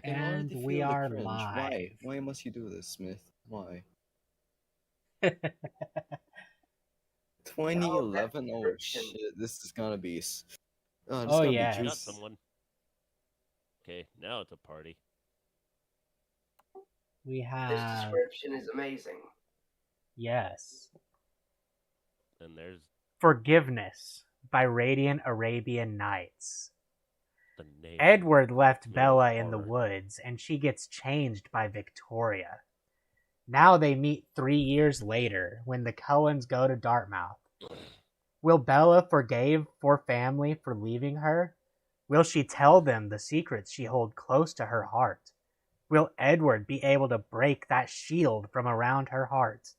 I can And already we feel the are cringe. live. Why? Why must you do this, Smith? Why? 2011? Oh shit, this is gonna be... this Oh, gonna yes. be Got juicy. someone. Okay, now it's a party. We This have... description is amazing. Yes. And there's Forgiveness by Radiant Arabian Nights. the name. Edward left Movie Bella in the horror. woods, and she gets changed by Victoria. Now they meet 3 years later, when the Coens go to Dartmouth. Will Bella forgive for family for leaving her? Will she tell them the secrets she holds close to her heart? Will Edward be able to break that shield from around her heart?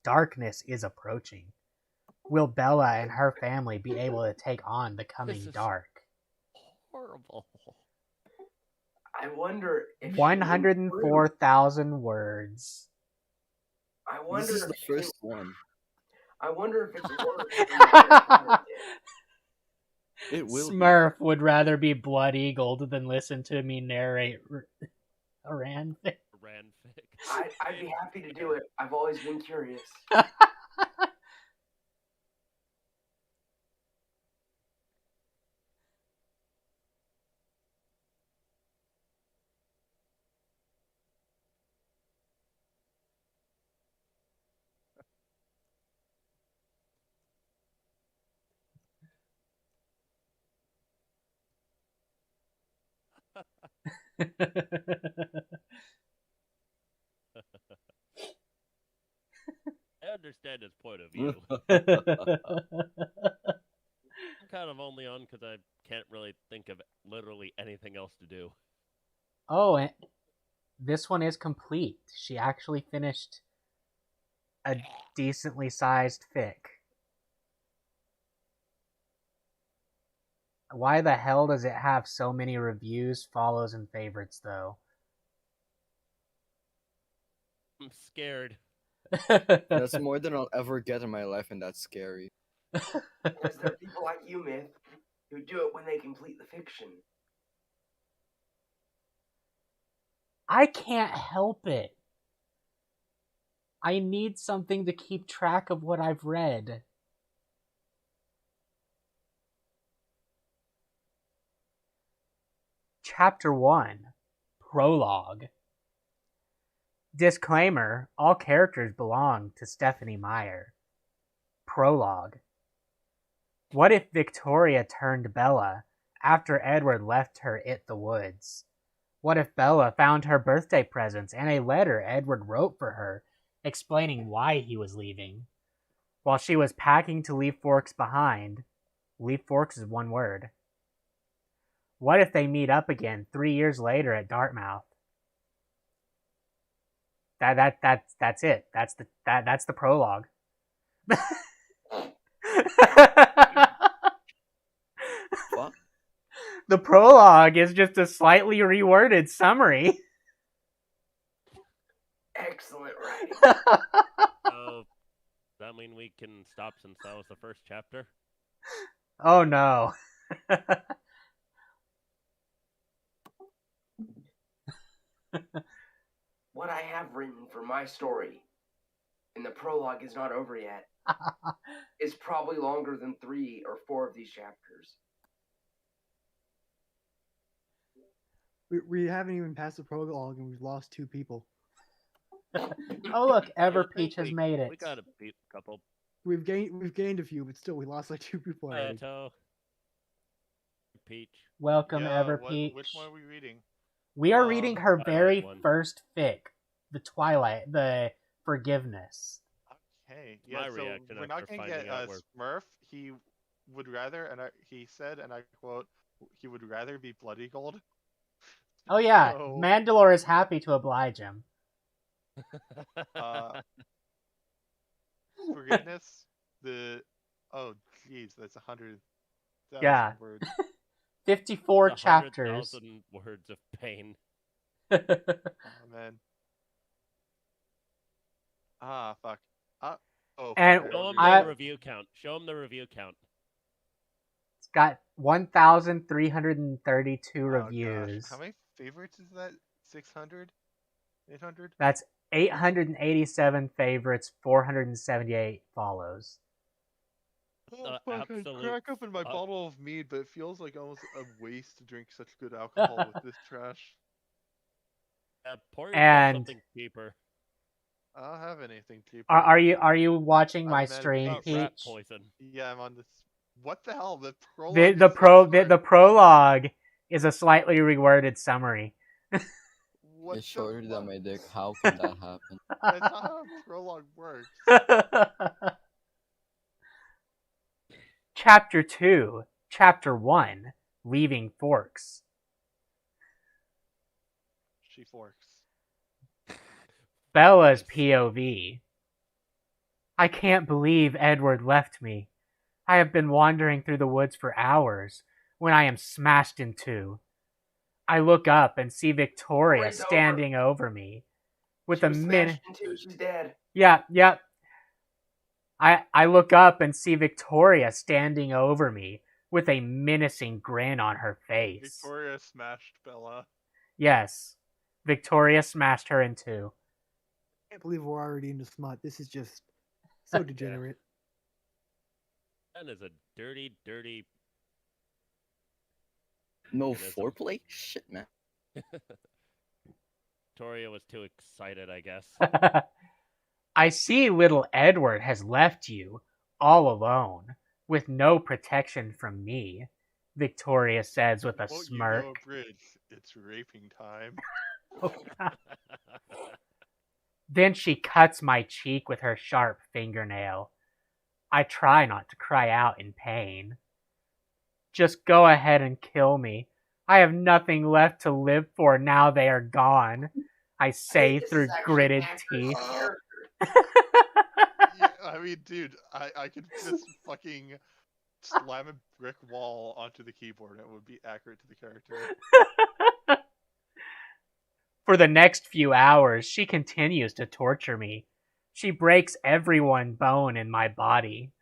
Darkness is approaching. Will Bella and her family be able to take on the coming This is dark? horrible. I wonder if 104,000 words. I wonder This is if the first one. I wonder if it's worse. It will Smurf would rather be blood eagled than listen to me narrate Ranfic. Ranfic. I'd be happy to do it. I've always been curious. I understand his point of view. I'm kind of only on because I can't really think of literally anything else to do. Oh, and this one is complete. She actually finished a decently sized fic. Why the hell does it have so many reviews, follows, and favorites, though? I'm scared. That's more than I'll ever get in my life, and that's scary. Because there are people like you, Myth, who do it when they complete the fiction. I can't help it. I need something to keep track of what I've read. Chapter 1. Prologue. Disclaimer, all characters belong to Stephanie Meyer. Prologue. What if Victoria turned Bella after Edward left her at the woods? What if Bella found her birthday presents and a letter Edward wrote for her explaining why he was leaving? While she was packing to leave Forks behind. Leave Forks is one word. What if they meet up again 3 years later at Dartmouth? That's it. That's the prologue. What? The prologue is just a slightly reworded summary. Excellent writing. So, does that mean we can stop since that was the first chapter? Oh no. What I have written for my story, and the prologue is not over yet, is probably longer than 3 or 4 of these chapters. We haven't even passed the prologue, and we've lost 2 people. Oh look, I Everpeach think has made it. We got a couple. We've gained a few, but still, we lost like 2 people already. Peach. Welcome, Yeah, Everpeach. which one are we reading? We are reading her very one. first fic, the Twilight, the Forgiveness. Okay, My yeah. So reaction we're not after gonna get finding out where- Smurf. He would rather, he said, and I quote, he would rather be bloody gold. Oh yeah, So- Mandalore is happy to oblige him. Forgiveness. Oh jeez, that's 100,000 Yeah. words. 54 It's chapters. 100,000 words of pain. Oh man. Fuck. Oh. And fuck, Show him I- the review count. Show him the review count. It's got 1,332 Oh gosh, reviews. how many favorites is that? 600? 800? That's 887 favorites, 478 follows. Oh fuck! I'd Absolute crack open my fuck. bottle of mead, but it feels like almost a waste to drink such good alcohol with this trash. Pour yourself And something cheaper. I don't have anything cheaper. are you watching my I'm at stream, Got rat Peach? poison. Yeah, I'm on this. What the hell? The prologue. The is so short. the prologue is a slightly reworded summary. What It's the shorter than fuck? my dick. How could that happen? That's not how a prologue works. Chapter 2, Chapter 1, Leaving Forks. She forks. Bella's POV. I can't believe Edward left me. I have been wandering through the woods for hours when I am smashed in two. I look up and see Victoria Story's standing over me with She a was minute. smashed into. She's dead. Yeah. I look up and see Victoria standing over me with a menacing grin on her face. Victoria smashed Bella. Yes, Victoria smashed her in two. I can't believe we're already into smut. This is just so degenerate. That is a dirty, dirty. No It is. foreplay? Shit, man. Victoria was too excited, I guess. I see little Edward has left you all alone with no protection from me, Victoria says with a Won't smirk. you know a bridge? It's raping time. Then she cuts my cheek with her sharp fingernail. I try not to cry out in pain. Just go ahead and kill me. I have nothing left to live for now they are gone, I say through gritted teeth. Yeah, I mean, dude, I could just fucking slam a brick wall onto the keyboard and it would be accurate to the character. For the next few hours, she continues to torture me. She breaks every one bone in my body.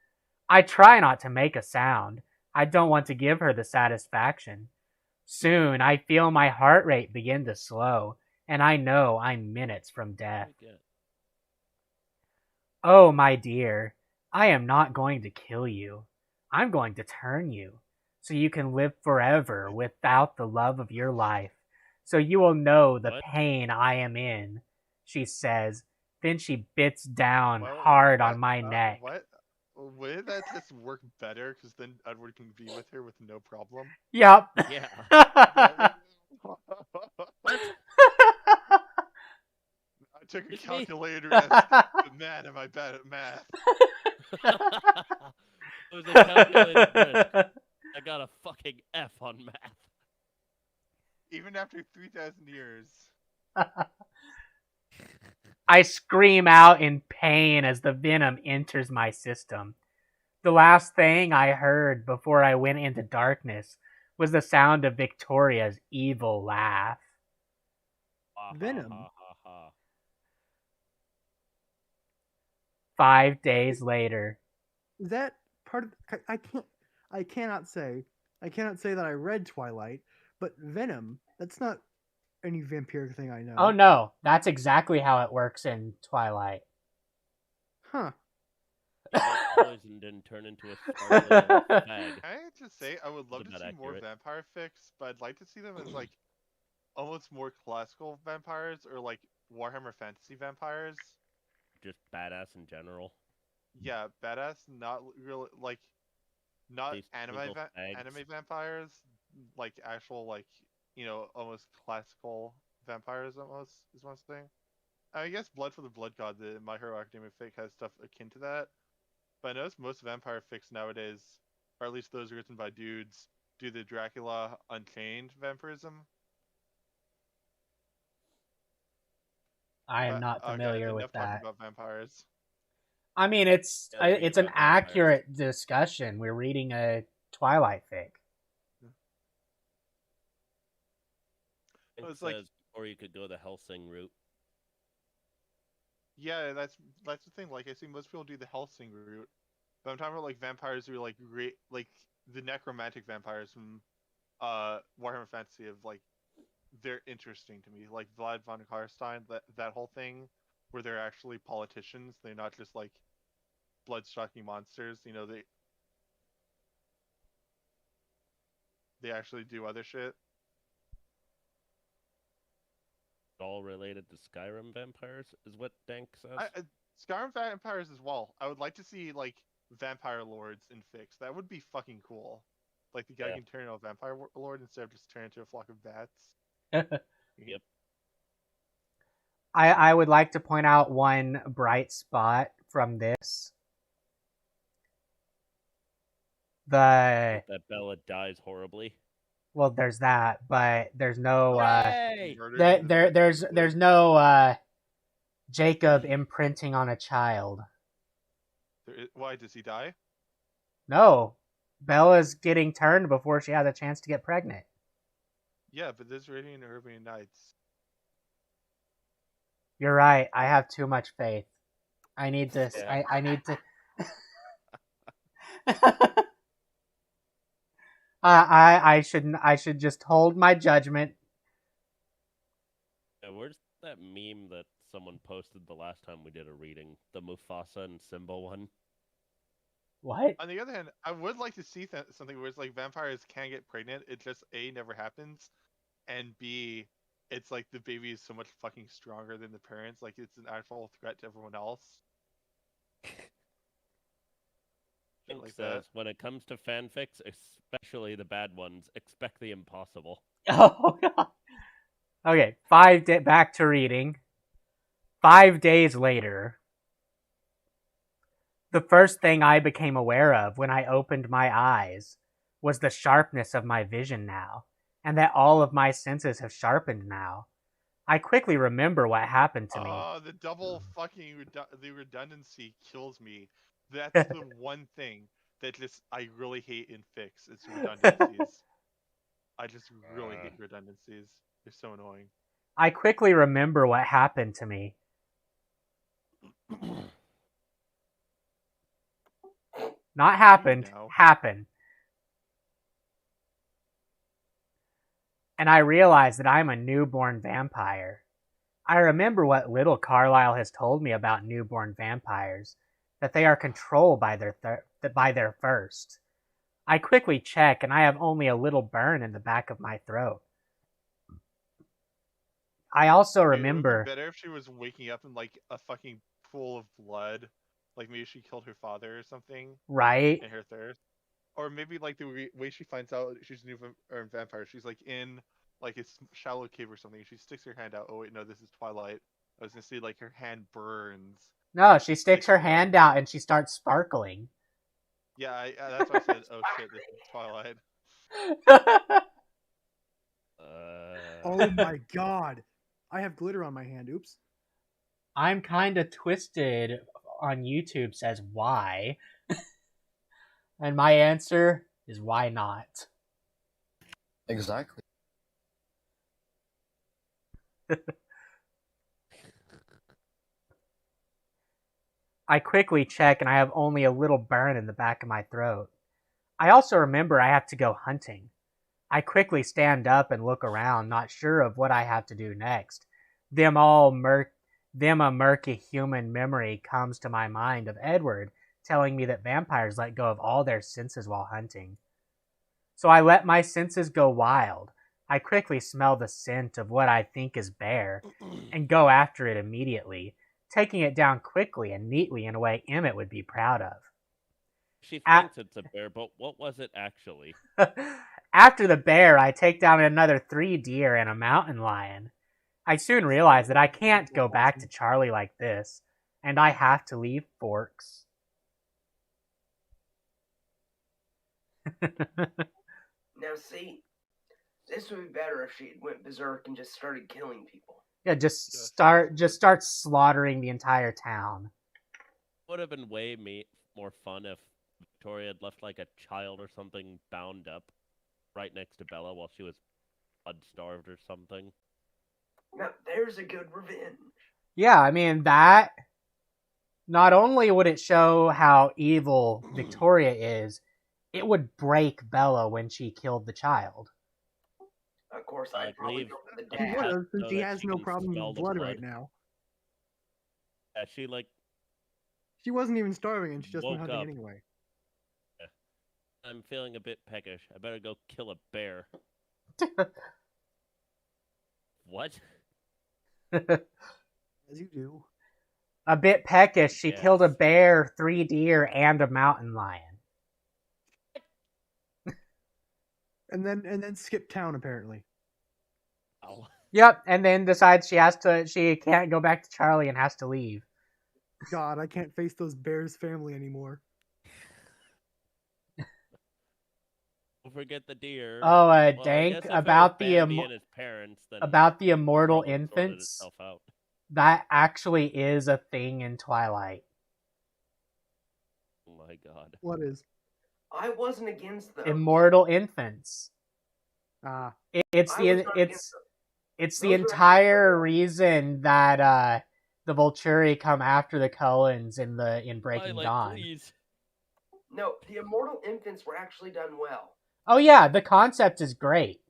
I try not to make a sound. I don't want to give her the satisfaction. Soon, I feel my heart rate begin to slow, and I know I'm minutes from death. Oh, my dear, I am not going to kill you. I'm going to turn you, so you can live forever without the love of your life, so you will know the pain I am in, she says. Then she bits down hard on my neck. What? Wouldn't that just work better? Because then Edward can be with her with no problem. Yup. Yeah. I took a calculator and man, am I bad at math? It was a calculated risk. I got a fucking F on math. Even after 3,000 years. I scream out in pain as the venom enters my system. The last thing I heard before I went into darkness was the sound of Victoria's evil laugh. Venom. 5 days later. Is that part of? I cannot say that I read Twilight, but Venom. That's not any vampiric thing I know. Oh no, that's exactly how it works in Twilight. Huh. Poisoned and turn into a sparkling fag. Can I just say, I would love to see more vampire fics, but I'd like to see them as like almost more classical vampires or like Warhammer Fantasy vampires. Just badass in general. Yeah, badass, not really like not anime vampires, like actual like almost classical vampires almost is one thing. I guess Blood for the Blood God, the My Hero Academia fic has stuff akin to that. But I notice most vampire fics nowadays, or at least those written by dudes, do the Dracula Unchained vampirism. I am not familiar with that. About vampires. I mean, it's an accurate discussion. We're reading a Twilight fic. It's like, or you could go the Helsing route. Yeah, that's the thing. Like, I see most people do the Helsing route, but I'm talking about like vampires who are like the necromantic vampires from Warhammer Fantasy of like they're interesting to me. Like Vlad von Karstein, that whole thing where they're actually politicians. They're not just like blood-sucking monsters. You know, they actually do other shit. All related to Skyrim vampires is what Dank says. Skyrim vampires as well. I would like to see like vampire lords in Fix. That would be fucking cool. Like the guy can turn into a vampire lord instead of just turn into a flock of bats. Yep. I would like to point out one bright spot from this. That Bella dies horribly. Well, there's that, but there's no Yay! there's no Jacob imprinting on a child. Why does he die? No, Bella's getting turned before she has a chance to get pregnant. Yeah, but this Radiant Arabian Nights. You're right. I have too much faith. I need this. Yeah. I need to. I should just hold my judgment. Yeah, where's that meme that someone posted the last time we did a reading? The Mufasa and Simba one? What? On the other hand, I would like to see something where it's like vampires can get pregnant. It just A, never happens, and B, it's like the baby is so much fucking stronger than the parents. Like it's an actual threat to everyone else. Pink like says, when it comes to fanfics, especially the bad ones, expect the impossible. Oh, God. Okay, back to reading. 5 days later, the first thing I became aware of when I opened my eyes was the sharpness of my vision now, and that all of my senses have sharpened now. I quickly remember what happened to me. Oh, the double fucking the redundancy kills me. That's the one thing that I really hate in Fix. It's redundancies. I just really hate redundancies. They're so annoying. I quickly remember what happened to me. Not happened, happened. And I realized that I'm a newborn vampire. I remember what little Carlisle has told me about newborn vampires, that they are controlled by their thirst. I quickly check, and I have only a little burn in the back of my throat. I also remember... It would be better if she was waking up in, like, a fucking pool of blood. Like, maybe she killed her father or something. Right. In her thirst. Or maybe, like, the way she finds out she's a new vampire, she's, like, in, like, a shallow cave or something. She sticks her hand out. Oh, wait, no, this is Twilight. I was gonna say, like, her hand burns. No, she sticks her hand out and she starts sparkling. Yeah, that's why I said, oh shit, this is Twilight. Oh my god. I have glitter on my hand, oops. I'm kinda twisted on YouTube says why. And my answer is why not? Exactly. I quickly check and I have only a little burn in the back of my throat. I also remember I have to go hunting. I quickly stand up and look around, not sure of what I have to do next. Then a murky human memory comes to my mind of Edward telling me that vampires let go of all their senses while hunting. So I let my senses go wild. I quickly smell the scent of what I think is bear and go after it immediately, taking it down quickly and neatly in a way Emmett would be proud of. She thinks it's a bear, but what was it actually? After the bear, I take down another 3 deer and a mountain lion. I soon realize that I can't go back to Charlie like this, and I have to leave Forks. Now see, this would be better if she went berserk and just started killing people. Yeah, just start slaughtering the entire town. Would have been way more fun if Victoria had left like a child or something bound up right next to Bella while she was blood-starved or something. Now, there's a good revenge. Yeah, I mean, that... Not only would it show how evil Victoria is, it would break Bella when she killed the child. Of course, I'd probably leave go for the the He dad. cat would, since so he that has she no can problem smell with the blood right now. Yeah, she like She wasn't even starving, and she just went woke hunting up. anyway. I'm feeling a bit peckish. I better go kill a bear. What? As you do. A bit peckish, she Yes. killed a bear, 3 deer, and a mountain lion. And then skip town apparently. Oh. Yep, and then decides she can't go back to Charlie and has to leave. God, I can't face those bears' family anymore. Don't forget the deer. Oh, Well, I Dank, guess if it was Bambi and his parents, then about the immortal probably sorted infants, itself out. that actually is a thing in Twilight. Oh my god. What is? I wasn't against those. Immortal infants. Ah, It's I was not against them. it's Those the are actually entire pretty reason that the Volturi come after the Cullens in Breaking Twilight, Dawn. please. No, the immortal infants were actually done well. Oh yeah, the concept is great.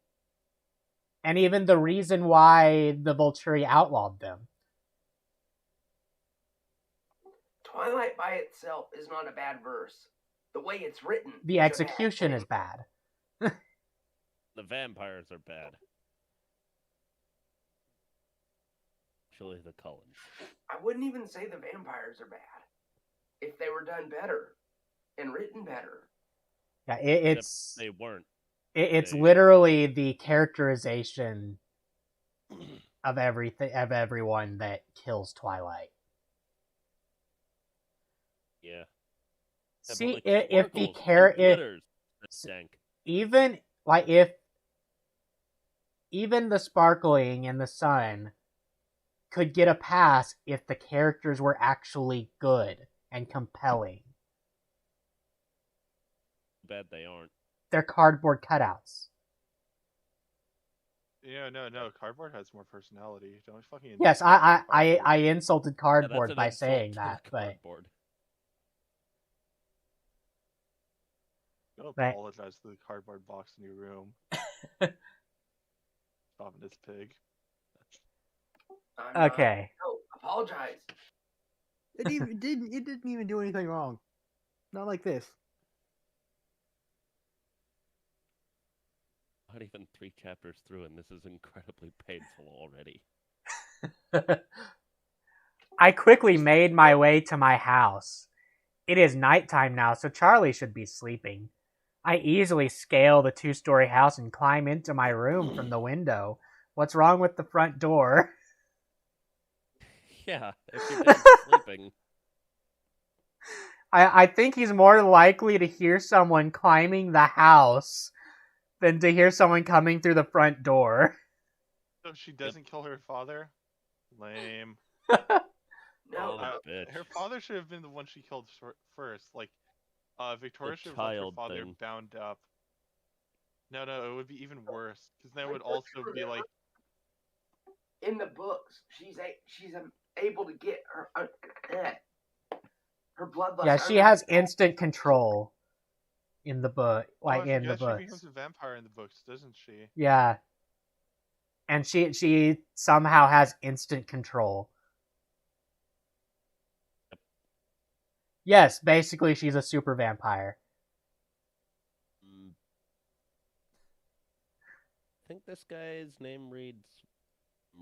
And even the reason why the Volturi outlawed them. Twilight by itself is not a bad verse. The way it's written. The execution is bad. The vampires are bad. Actually, the Cullens. I wouldn't even say the vampires are bad. If they were done better and written better. Yeah, Except it's they weren't. it's they- literally the characterization of everyone that kills Twilight. Yeah. Yeah, but, See, like, if the sparkles character, and glitters, that's dank. even like if even the sparkling and the sun could get a pass if the characters were actually good and compelling. Bad they aren't. They're cardboard cutouts. Yeah, no. Cardboard has more personality. Don't fucking. Yes, insult I cardboard. insulted Yeah, cardboard that's an by insult saying to that, the but cardboard. Go Right. apologize to the cardboard box in your room. Stopping this pig. I'm not- okay. No, apologize. it didn't even do anything wrong. Not like this. Not even 3 chapters through, and this is incredibly painful already. I quickly made my way to my house. It is nighttime now, so Charlie should be sleeping. I easily scale the 2-story house and climb into my room from the window. What's wrong with the front door? Yeah, if you're dead sleeping. I think he's more likely to hear someone climbing the house than to hear someone coming through the front door. So she doesn't kill her father? Lame. No, Oh, bitch. Her father should have been the one she killed first. Like, Victoria should have left her child father thing. bound up. No, it would be even worse. Because then it would also be like, in the books, she's able to get her bloodlust. Yeah, she has instant control in the book, I in the forget she books. becomes a vampire in the books, doesn't she? Yeah. And she somehow has instant control. Yes, basically she's a super vampire. I think this guy's name reads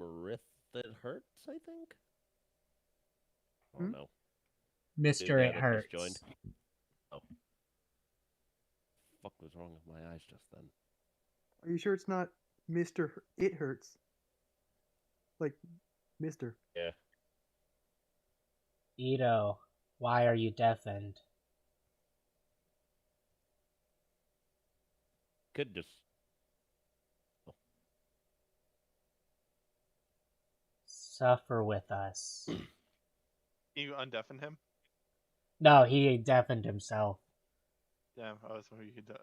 Marith It Hurts, I think? Oh, no. Mr. It Hurts. Joined. Oh. Fuck was wrong with my eyes just then? Are you sure it's not Mr. It Hurts? Like, Mr. Yeah. Ito, why are you deafened? Could just... Suffer with us. You undeafen him? No, he deafened himself. Damn, I was hoping you could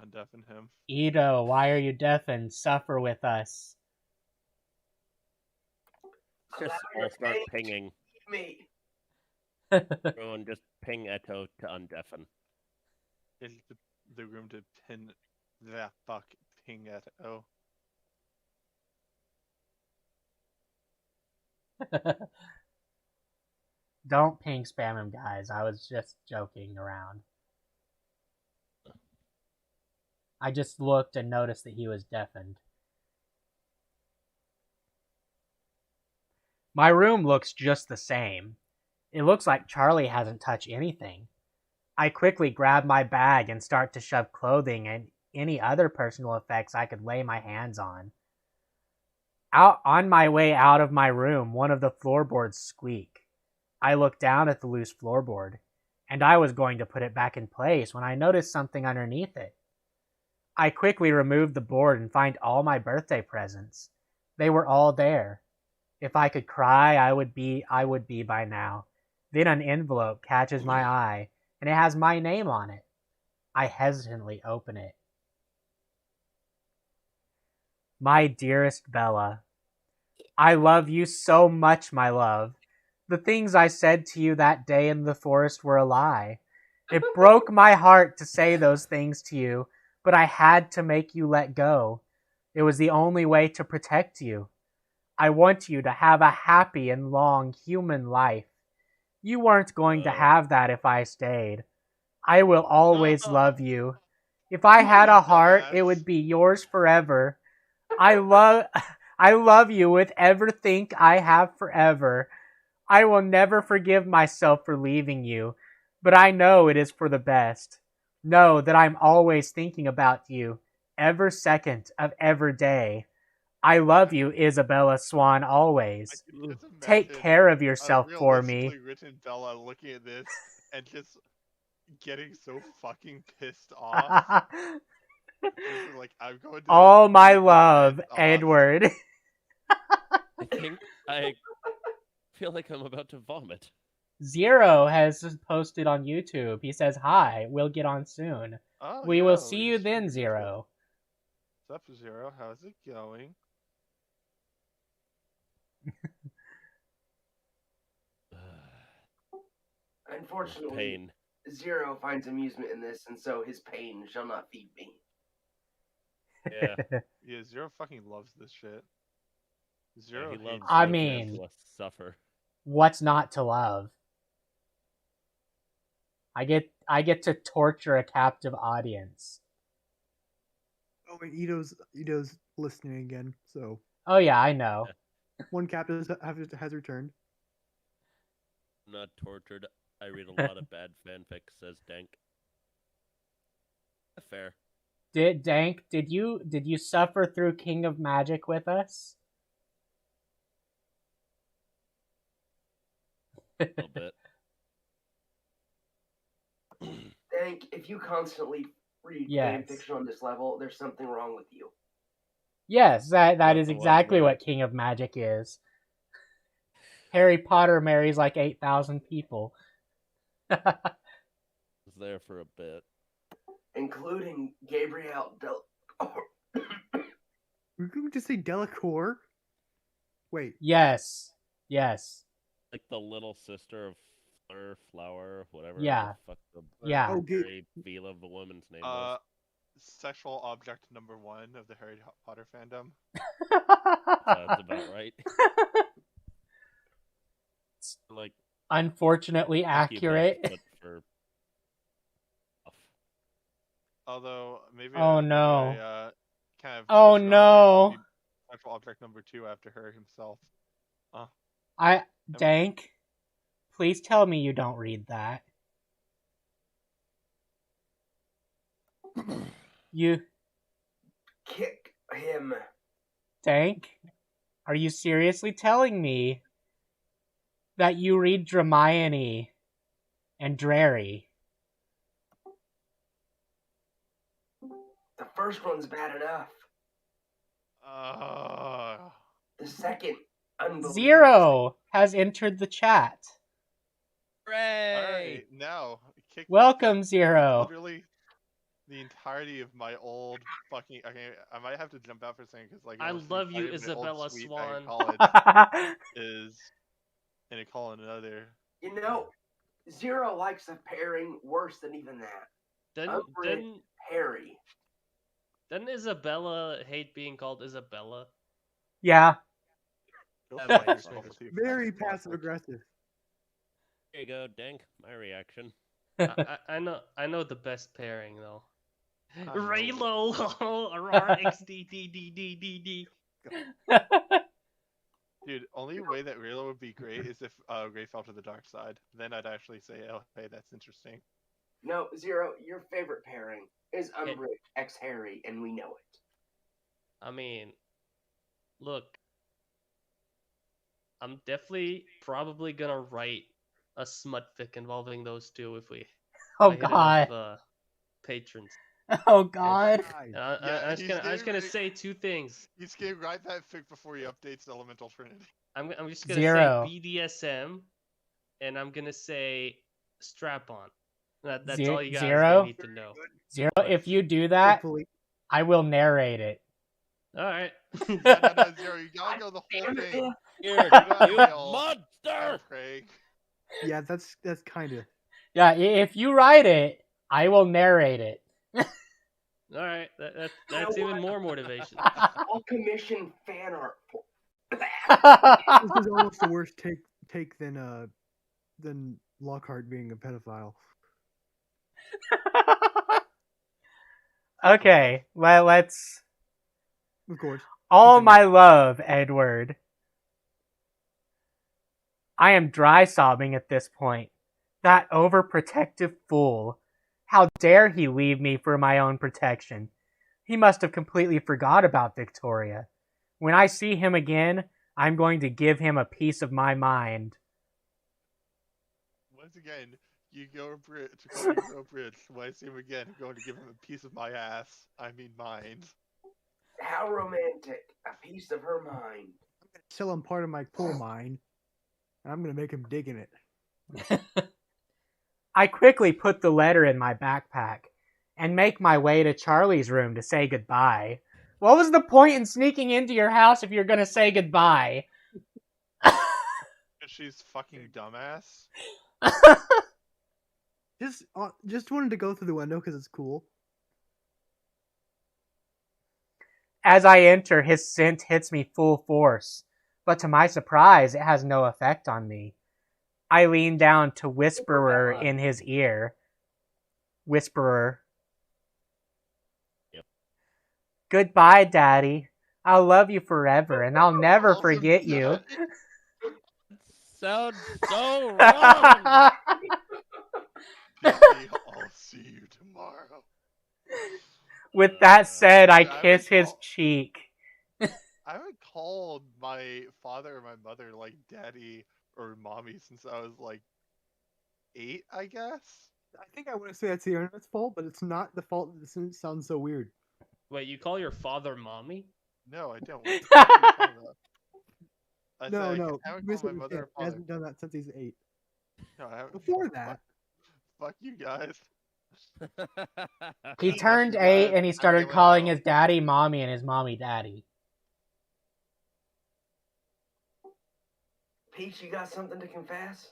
undeafen him. Ito, why are you deafened? Suffer with us. Just Allow all start your pinging. me. Everyone just ping Eto to undeafen. in the room to pin that fuck ping at O. Don't ping spam him, guys. I was just joking around. I just looked and noticed that he was deafened. My room looks just the same. It looks like Charlie hasn't touched anything. I quickly grab my bag and start to shove clothing and any other personal effects I could lay my hands on. Out on my way out of my room, one of the floorboards squeak. I look down at the loose floorboard, and I was going to put it back in place when I noticed something underneath it. I quickly remove the board and find all my birthday presents. They were all there. If I could cry, I would be by now. Then an envelope catches my eye, and it has my name on it. I hesitantly open it. My dearest Bella, I love you so much, my love. The things I said to you that day in the forest were a lie. It broke my heart to say those things to you, but I had to make you let go. It was the only way to protect you. I want you to have a happy and long human life. You weren't going to have that if I stayed. I will always love you. If I had a heart, it would be yours forever. I love you with everything I have forever. I will never forgive myself for leaving you, but I know it is for the best. Know that I'm always thinking about you, every second of every day. I love you, Isabella Swan, always. Take care of yourself for me. Written Bella looking at this and just getting so fucking pissed off. Like, I'm going to all my love, Edward. I feel like I'm about to vomit. Zero has posted on YouTube. He says, "Hi, we'll get on soon. We will see you then, Zero." What's up, Zero? How's it going? Unfortunately, pain. Zero finds amusement in this, and so his pain shall not feed me. Yeah. Yeah, Zero fucking loves this shit. Zero he loves I mean, suffer. What's not to love? I get to torture a captive audience. Oh, and Ito's listening again, so. Oh yeah, I know. One captive has returned. I'm not tortured. I read a lot of bad fanfic, says Dank. Fair. Dank, did you suffer through King of Magic with us? A little bit. Dank, if you constantly read fanfiction on this level, there's something wrong with you. Yes, that is exactly what King of Magic is. Harry Potter marries like 8,000 people. Was there for a bit. Including Gabrielle We're going to say Delacour? Wait. Yes. Like the little sister of Flower, whatever. Yeah. The fuck the Very Vila of the woman's name was. Sexual object number 1 of the Harry Potter fandom. Sounds about right. Like, unfortunately accurate. Although maybe kind of no. Sexual object number 2 after her himself. Dank, please tell me you don't read that. You kick him. Dank, are you seriously telling me that you read Dramione and Drary? The first one's bad enough. The second, unbelievable. Zero has entered the chat. Hooray! Alright, now welcome, Zero. Literally the entirety of my old fucking. Okay, I might have to jump out for a second because like I love you, Isabella Swan. Is in a call another. You know, Zero likes a pairing worse than even that. Didn't Harry. Didn't Isabella hate being called Isabella? Yeah. Very passive aggressive. There you go, Dank. My reaction. I know the best pairing though. Raylo, RRXDDDDD. Dude, only way that Raylo would be great is if Ray fell to the dark side. Then I'd actually say, oh, hey, that's interesting. No, Zero, your favorite pairing is Umbridge x Harry, and we know it. I mean, look, I'm definitely probably gonna write a smut fic involving those two if we God. enough, patrons. Oh God. I'm just gonna say two things. He's gonna write that fic before he updates the Elemental Trinity. I'm just gonna Zero. say BDSM, and I'm gonna say strap on. That's all you guys Zero? need to know. Zero. If you do that, Hopefully. I will narrate it. All right. No, Zero, you gotta go the whole thing. Here, you monster! Craig. Yeah, that's kind of. Yeah, if you write it, I will narrate it. All right. That's even more motivation. I'll commission fan art for. This is almost the worst take than Lockhart being a pedophile. Okay, well, let's. Of course. All my love, Edward. I am dry sobbing at this point. That overprotective fool. How dare he leave me for my own protection? He must have completely forgot about Victoria. When I see him again, I'm going to give him a piece of my mind. Once again, you go to call me Bro Bridge. When I see him again, I'm going to give him a piece of my ass. I mean mind. How romantic. A piece of her mind. I'm going to sell him part of my coal mine, and I'm going to make him dig in it. I quickly put the letter in my backpack and make my way to Charlie's room to say goodbye. What was the point in sneaking into your house if you're going to say goodbye? She's fucking dumbass. Just wanted to go through the window because it's cool. As I enter, his scent hits me full force, but to my surprise, it has no effect on me. I lean down to whisper in his ear. Whisperer. Yep. Goodbye, Daddy. I'll love you forever, and I'll never forget you. Sounds so wrong! Maybe I'll see you tomorrow. With that said, I kiss his cheek. I haven't called my father or my mother like daddy or mommy since I was like 8, I guess. I think I want to say that's the internet's fault, but it's not the fault that this sounds so weird. Wait, you call your father mommy? No, I don't. No. I haven't called my mother or He father. hasn't done that since he's 8. No, I haven't. Before that, Fuck you guys. He turned 8 and he started calling his daddy mommy and his mommy daddy. Peach, you got something to confess?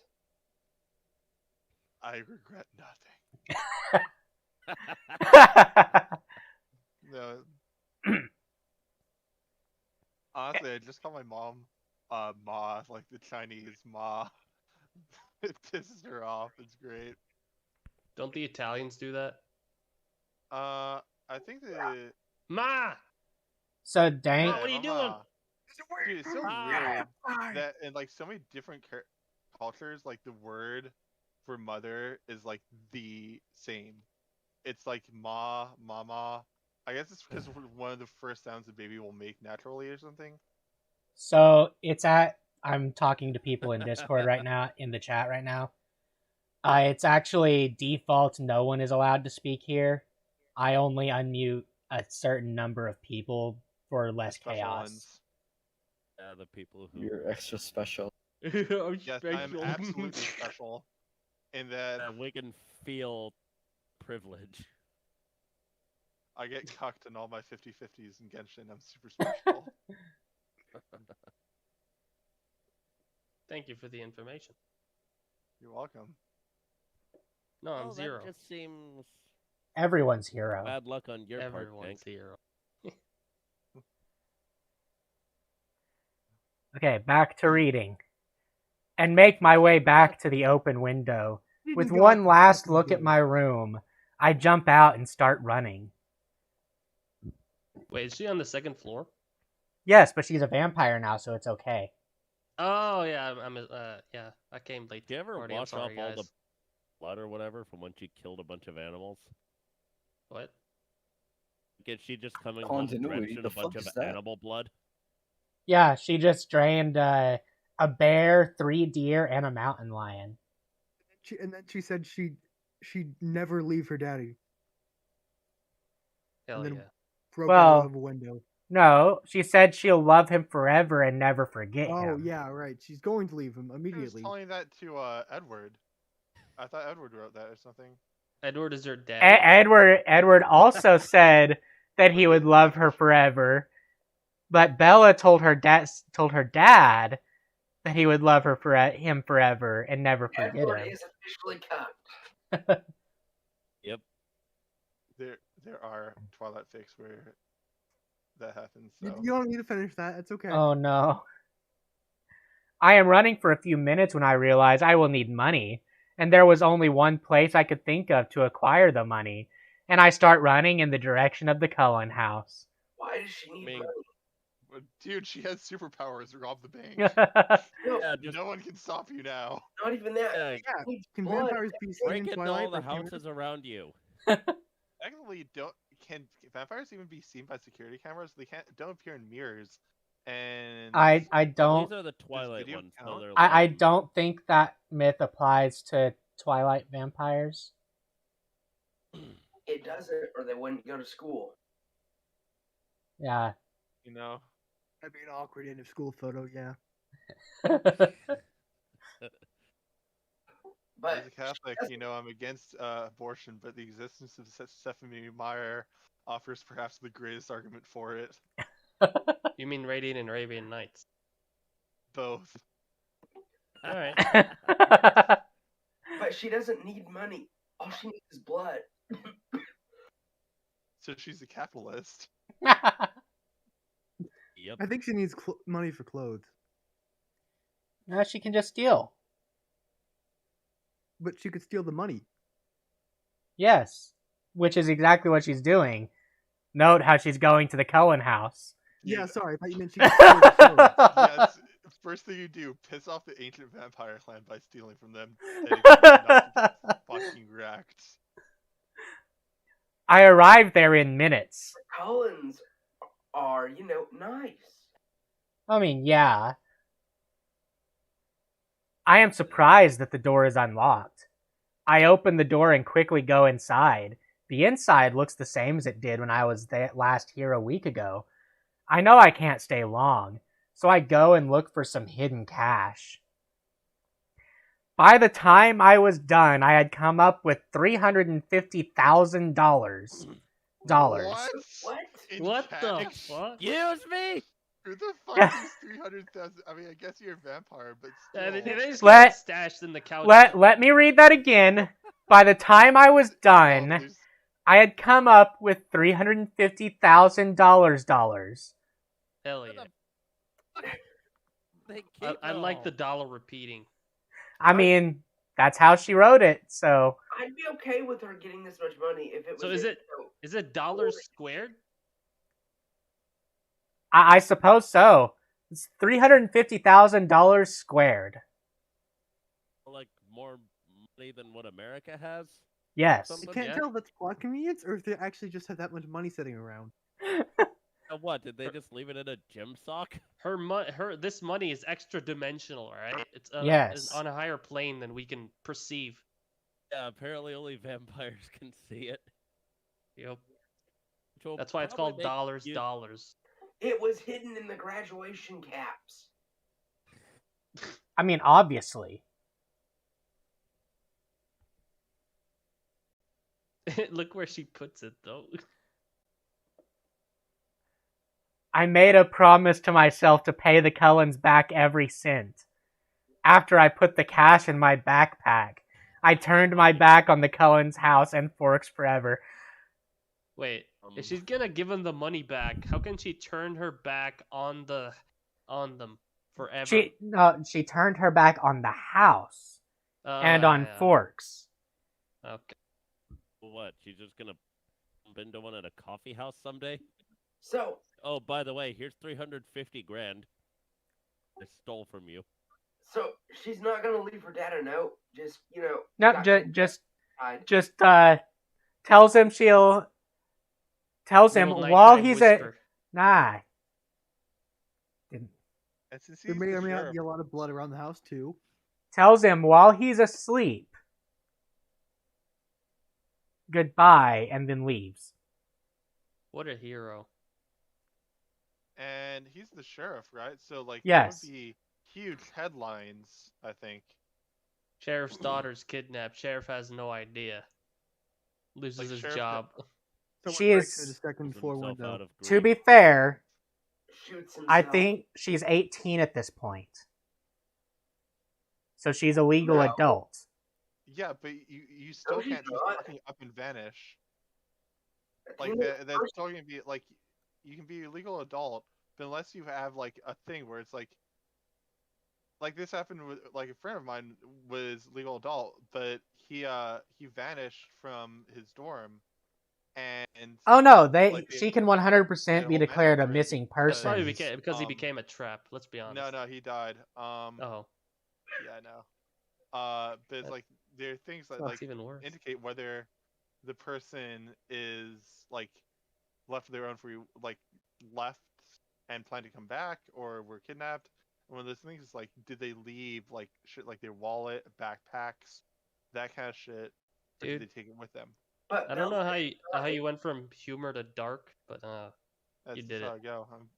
I regret nothing. No. Honestly, I just call my mom Ma, like the Chinese Ma. It pisses her off. It's great. Don't the Italians do that? I think the Ma! So Dank. Ma, what are you doing? Dude, it's so weird that in like so many different cultures, like the word for mother is like the same. It's like ma, mama. I guess it's because one of the first sounds the baby will make naturally or something. So I'm talking to people in Discord right now, in the chat right now. It's actually default. No one is allowed to speak here. I only unmute a certain number of people for less chaos. Ones. Yeah, the people who... You're extra special. I'm yes, I'm absolutely special. In that we can feel privilege. I get cucked in all my 50-50s in Genshin. I'm super special. Thank you for the information. You're welcome. No, I'm Zero. That just seems Everyone's hero. Bad luck on your part, Everyone's Hank. hero. Okay, back to reading. And make my way back to the open window. With one last look at my room, I jump out and start running. Wait, is she on the second floor? Yes, but she's a vampire now, so it's okay. Oh yeah, yeah. I came late. Do you ever Party, I'm wash off sorry, all guys. the blood or whatever from when she killed a bunch of animals? What? Is she just coming home Continuity, drenched in the a bunch fuck of is that? animal blood? Yeah, she just drained a bear, 3 deer, and a mountain lion. And then she said she'd never leave her daddy. Hell and then yeah. broke Well, out of a window. No, she said she'll love him forever and never forget Oh him. yeah, right. She's going to leave him She was immediately. telling that to Edward. I thought Edward wrote that or something. Edward is her dad. Edward also said that he would love her forever, but Bella told her dad that he would love him forever and never forget Edward him. is officially cucked. Yep. There are Twilight fics where that happens. So. You don't need to finish that. It's okay. Oh no. I am running for a few minutes when I realize I will need money, and there was only one place I could think of to acquire the money, and I start running in the direction of the Cullen house. Why does she need money? Dude, she has superpowers. Rob the bank. No, No one can stop you now. not even that. Yeah, Yeah. She needs Can blood. vampires be seen break in into Twilight? all the by cameras? houses around you. Actually, can vampires even be seen by security cameras? They don't appear in mirrors. And I don't These are the Twilight video ones. So count? they're I like- don't think that myth applies to Twilight vampires. It doesn't, or they wouldn't go to school. Yeah. you know, That'd be an awkward end of school photo. Yeah. But as a Catholic, I'm against abortion, but the existence of Stephanie Meyer offers perhaps the greatest argument for it. You mean Radiant Arabian Nights? Both. All right. but she doesn't need money. All she needs is blood. So she's a capitalist. Yep. I think she needs money for clothes, No, she can just steal. but she could steal the money. Yes, which is exactly what she's doing. Note how she's going to the Cullen house. Yeah, sorry, I thought you meant she could steal the clothes. Yes. First thing you do, piss off the ancient vampire clan by stealing from them. Then you can not get fucking wrecked. I arrived there in minutes. Cullens are, nice. I mean, yeah. I am surprised that the door is unlocked. I open the door and quickly go inside. The inside looks the same as it did when I was last here a week ago. I know I can't stay long, so I go and look for some hidden cash. By the time I was done, I had come up with $350,000. What? In What the cash? fuck? Excuse me. Who the fuck is 300,000? I mean, I guess you're a vampire, but Yeah, still. they just Let- got stashed in the couch. Let me read that again. By the time I was done, there's- I had come up with $350,000. Hell What yeah. They keep I it like all. the dollar repeating. I mean, that's how she wrote it, so... I'd be okay with her getting this much money if it was. So is it dollars squared? I suppose so. It's $350,000 squared. Like more money than what America has. Yes. I Something- can't Yeah. tell if that's plot convenience or if they actually just have that much money sitting around. What did they just leave it in a gym sock? This money is extra dimensional, right? It's Yes. it's on a higher plane than we can perceive. Yeah, apparently only vampires can see it. Yep. Which will That's why it's probably called make dollars. you- Dollars. It was hidden in the graduation caps. I mean, obviously. Look where she puts it, though. I made a promise to myself to pay the Cullens back every cent. After I put the cash in my backpack, I turned my back on the Cullens' house and Forks forever. Wait, if she's gonna give him the money back, how can she turn her back on them forever? She turned her back on the house and on Yeah. Forks. Okay. What? She's just gonna bump into one at a coffee house someday? So, Oh, by the way, here's 350 grand. I stole from you. so she's not gonna leave her dad a note. Just No, got just tells him Little while nighttime he's whisper. nah. And since There he's may the or may not sheriff, be a lot of blood around the house too. Tells him while he's asleep. Goodbye, and then leaves. What a hero. and he's the sheriff, right? So like Yes. that would be huge headlines, I think. Sheriff's daughter's kidnapped. Sheriff has no idea. Loses Like, his Sheriff job. Someone She breaks is- through the second Pulls floor himself window. out of To grief. be fair, shoots himself. I think she's 18 at this point. So she's a legal No. adult. Yeah, but you still she's can't just not. fucking up and vanish. A Like teenage that's person- still gonna be like you can be a legal adult, but unless you have like a thing where it's like this happened with like a friend of mine was legal adult, but he vanished from his dorm, and Oh no, like, she can 100% the be whole declared a manager missing That's probably person. because he became a trap. Let's be honest. no, he died. Oh, Yeah, no. But it's That- like there are things that that's like even worse. indicate whether the person is like left of their own free, like left and plan to come back, or were kidnapped. And one of those things is like, did they leave like shit like their wallet, backpacks, that kind of shit, or did Dude. they take it with them? But I don't know Bella, how you went from humor to dark, but That's You did how it. I go.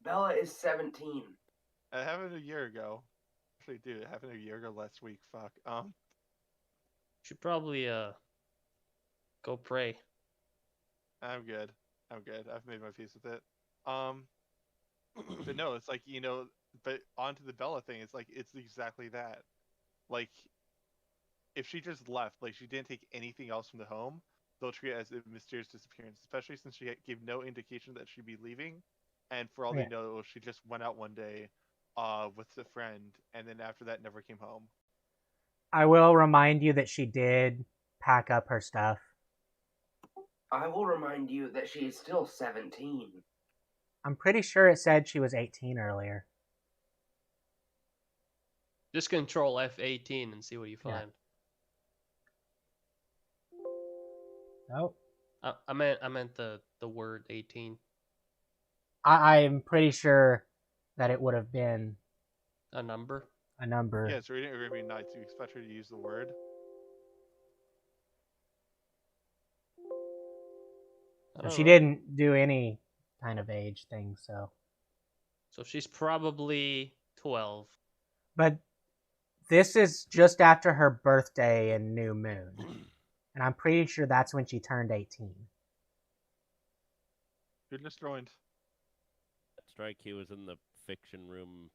Bella is 17. It happened a year ago. Actually, dude, it happened a year ago last week. Fuck. should probably go pray. I'm good. I've made my peace with it. But no, it's like, but onto the Bella thing, it's like it's exactly that. Like, if she just left, like she didn't take anything else from the home, they'll treat it as a mysterious disappearance, especially since she gave no indication that she'd be leaving, and for all Yeah. they know, she just went out one day, with a friend, and then after that never came home. I will remind you that she did pack up her stuff. I will remind you that she is still 17. I'm pretty sure it said she was 18 earlier. Just control F18 and see what you Yeah. find. Nope. I meant the word 18. I'm pretty sure that it would have been A number. a number. Yeah, it's Radiant Arabian Nights. You expect her to use the word. I don't She know. didn't do any kind of age thing, so. So she's probably 12. But this is just after her birthday and new moon. And I'm pretty sure that's when she turned 18. You're just joined. Strike, he was in the fiction room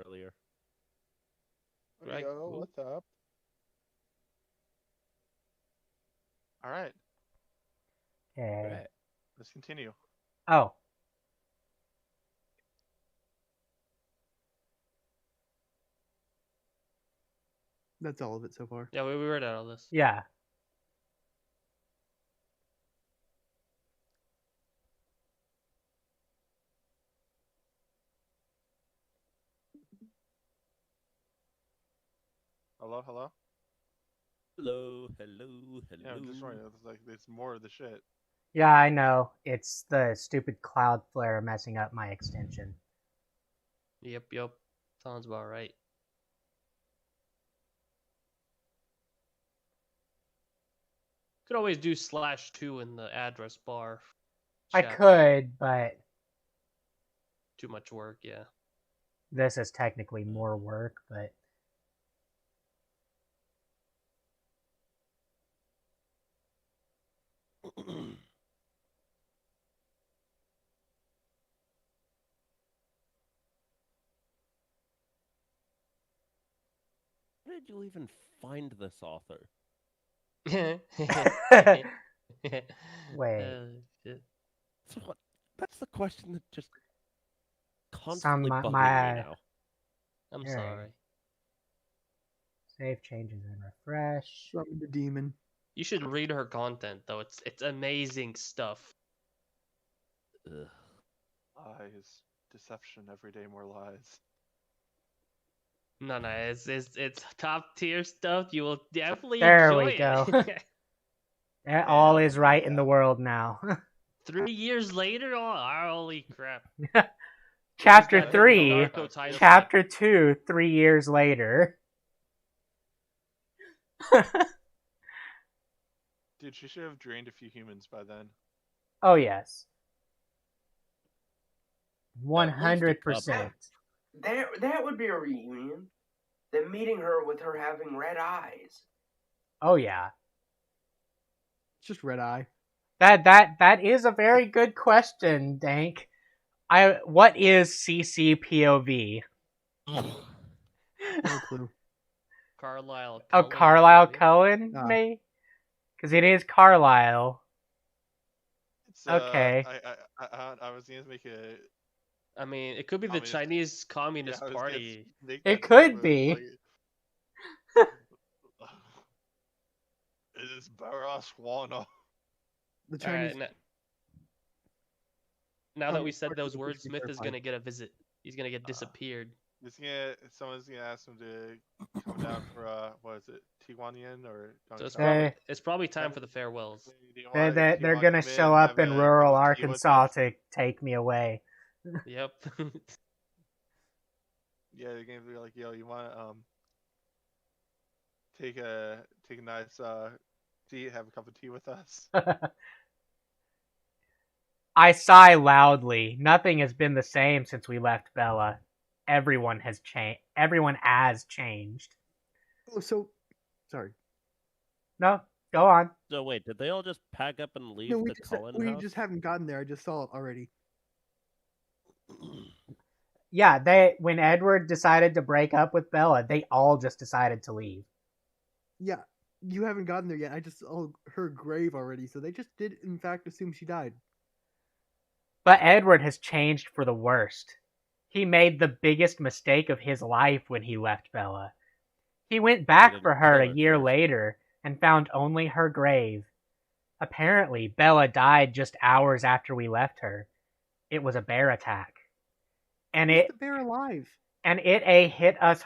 earlier. Right. Yo, what's up? All right, Okay. Right. let's continue. Oh. That's all of it so far. Yeah, we read out all this. Yeah. Hello. Hello, hello, Yeah, I'm just joining. It's like it's more of the shit. Yeah, I know. It's the stupid Cloudflare messing up my extension. Yep. Sounds about right. Could always do /2 in the address bar. I Chat. could, but Too much work, yeah. this is technically more work, but How did you even find this author? Wait. Shit. So what? That's the question that just Some constantly bugging me my now. I'm Alright. sorry. Save changes and refresh. Summon the demon. You should read her content though. It's amazing stuff. Ugh. Lies, deception, every day more lies. No, it's top tier stuff. You will definitely There enjoy we go. it. All Yeah, is right in yeah. the world now. 3 years later, oh, holy crap! Chapter She's got 3, Naruto time skip. Chapter 2, 3 years later. Dude, she should have drained a few humans by then. Oh, yes. At least a 100%. That would be a reunion. Then meeting her with her having red eyes. Oh, yeah. It's just red eye. That is a very good question, Dank. What is CCPOV? No clue. Carlisle. Oh, Cullen, Carlisle maybe? Cullen, Ah. maybe? Because it is Carlisle. It's, Okay. I was gonna make a. I mean, it could be the Communist- Chinese Communist I was gonna Party. make It that could joke, but be. it's like- It is Baraswana. The All Chinese. right, now that we Communist said Party those would words, be Smith is verified. gonna get a visit. He's gonna get disappeared. Someone's gonna ask him to come down for what is it, Tiwanian or? So it's Hey. probably time for the farewells. They're gonna show up in rural Arkansas to take me away. Yep. Yeah, they're gonna be like, yo, you wanna take a nice tea, have a cup of tea with us? I sigh loudly. Nothing has been the same since we left Bella. Everyone has changed. Everyone has changed. Oh, so sorry. No, go on. So wait, did they all just pack up and leave No, the Cullen we house? just haven't gotten there. I just saw it already. Yeah, when Edward decided to break up with Bella, they all just decided to leave. Yeah, you haven't gotten there yet. I just saw her grave already, so they just did, in fact, assume she died. But Edward has changed for the worst. He made the biggest mistake of his life when he left Bella. He went back didn't for her kill a her year first. later and found only her grave. Apparently, Bella died just hours after we left her. It was a bear attack. And Is it the bear alive? and it hit us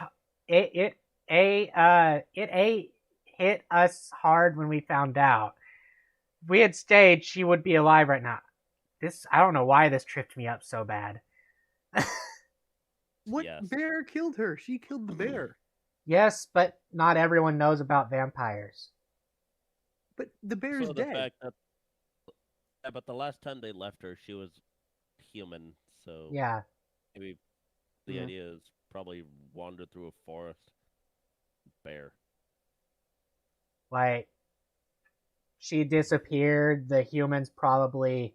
hit us hard when we found out. If we had stayed, she would be alive right now. I don't know why this tripped me up so bad. What Yes. bear killed her? She killed the bear. Yes, but not everyone knows about vampires. But the bear is So the dead. fact that, yeah, but the last time they left her, she was human. So Yeah. maybe the Yeah. idea is probably wander through a forest. Bear. Like, she disappeared. The humans probably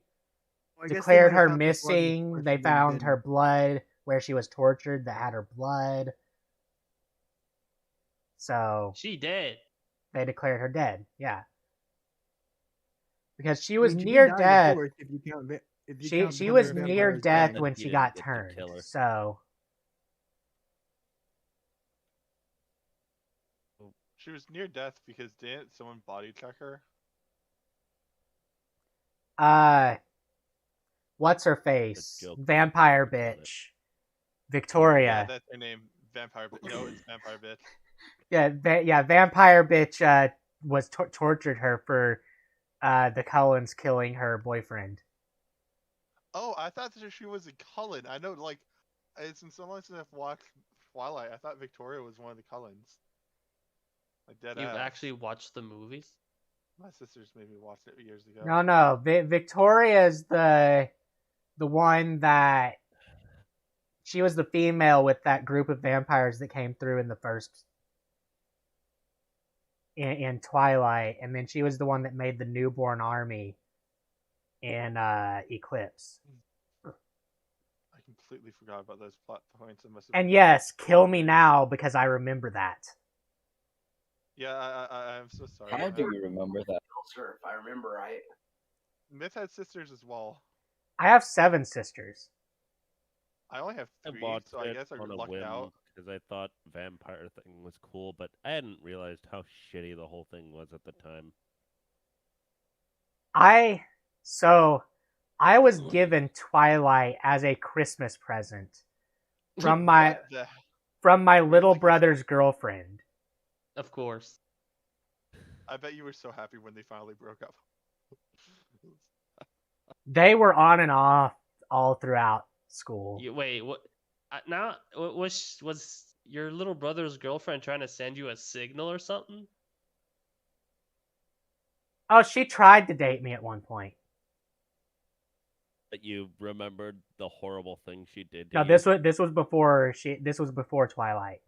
Well, I guess they declared might have her found the blood missing. before They she found did. her blood where she was tortured that had her blood. So She dead. they declared her dead. Yeah. Because she I was mean, she did near die in the death. forest, if you count if you She count she the was vampires near dead. death that when he she didn't got get to turned. kill her. So She was near death because didn't someone body check her? what's her face? joke. Vampire Forgot it. bitch. Yeah, Victoria. that's her name. Vampire. No, it's Vampire Bitch. Yeah, Vampire bitch was tortured her for the Cullens killing her boyfriend. Oh, I thought that she was a Cullen. I know, like, since so long since I've watched Twilight, I thought Victoria was one of the Cullens. Like dead You've ass. actually watched the movies? My sisters maybe watched it years ago. No. Victoria's the one that she was the female with that group of vampires that came through in the first in Twilight, and then she was the one that made the newborn army in Eclipse. I completely forgot about those plot points. And yes, kill me now because I remember that. Yeah, I'm so sorry. How do you remember that? sister, if I remember right. Myth had sisters as well. I have 7 sisters. I only have I 3, watched so I it guess I on a lucked whim out. because I thought vampire thing was cool, but I hadn't realized how shitty the whole thing was at the time. I was given Twilight as a Christmas present from my little brother's girlfriend. Of course. I bet you were so happy when they finally broke up. They were on and off all throughout school. Wait, what? Now was your little brother's girlfriend trying to send you a signal or something? Oh, she tried to date me at one point. But you remembered the horrible thing she did to No, you? this was before Twilight.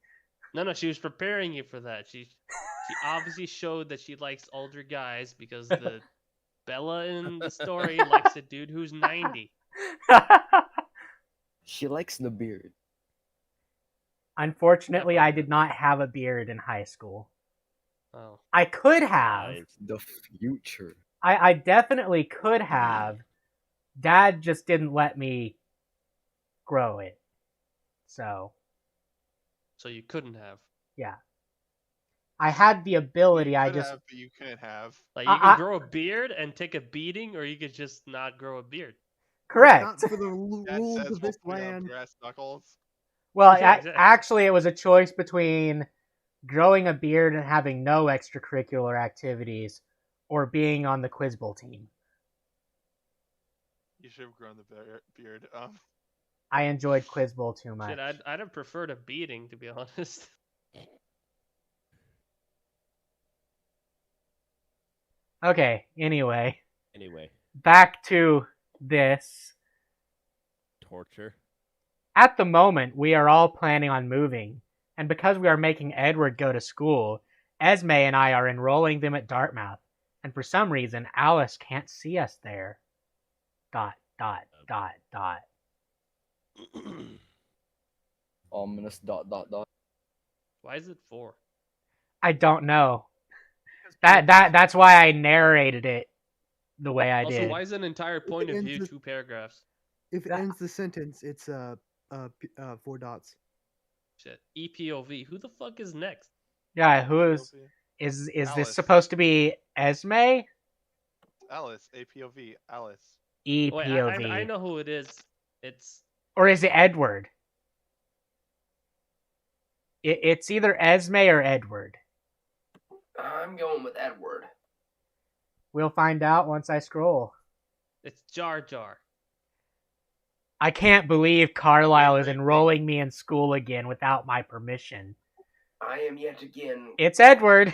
No, she was preparing you for that. She obviously showed that she likes older guys because the Bella in the story likes a dude who's 90. She likes the beard. Unfortunately, I did not have a beard in high school. Oh. I could have. Nice. The future. I definitely could have. Dad just didn't let me grow it. So you couldn't have. yeah. I had the ability, You I could just have, but you couldn't have. Like you could grow a beard and take a beating, or you could just not grow a beard. correct. Not for the Dad rules says of this we'll put on land. brass knuckles. Well, Yeah, exactly. actually, it was a choice between growing a beard and having no extracurricular activities, or being on the Quiz Bowl team. You should have grown the beard. I enjoyed Quiz Bowl too much. Shit, I'd have preferred a beating, to be honest. Okay, anyway, Back to this. Torture. At the moment, we are all planning on moving, and because we are making Edward go to school, Esme and I are enrolling them at Dartmouth, and for some reason, Alice can't see us there. ... Ominous ... Why is it 4? I don't know. That's why I narrated it the way I Also, did. why is an entire point of view 2 paragraphs? If it ends the sentence, it's 4 dots. Shit. EPOV. Who the fuck is next? Yeah, who is Alice. this supposed to be Esme? Alice. APOV. Alice. EPOV. Wait, I know who it is. Or is it Edward? It's either Esme or Edward. I'm going with Edward. We'll find out once I scroll. It's Jar Jar. I can't believe Carlisle is enrolling me in school again without my permission. I am yet again. It's Edward.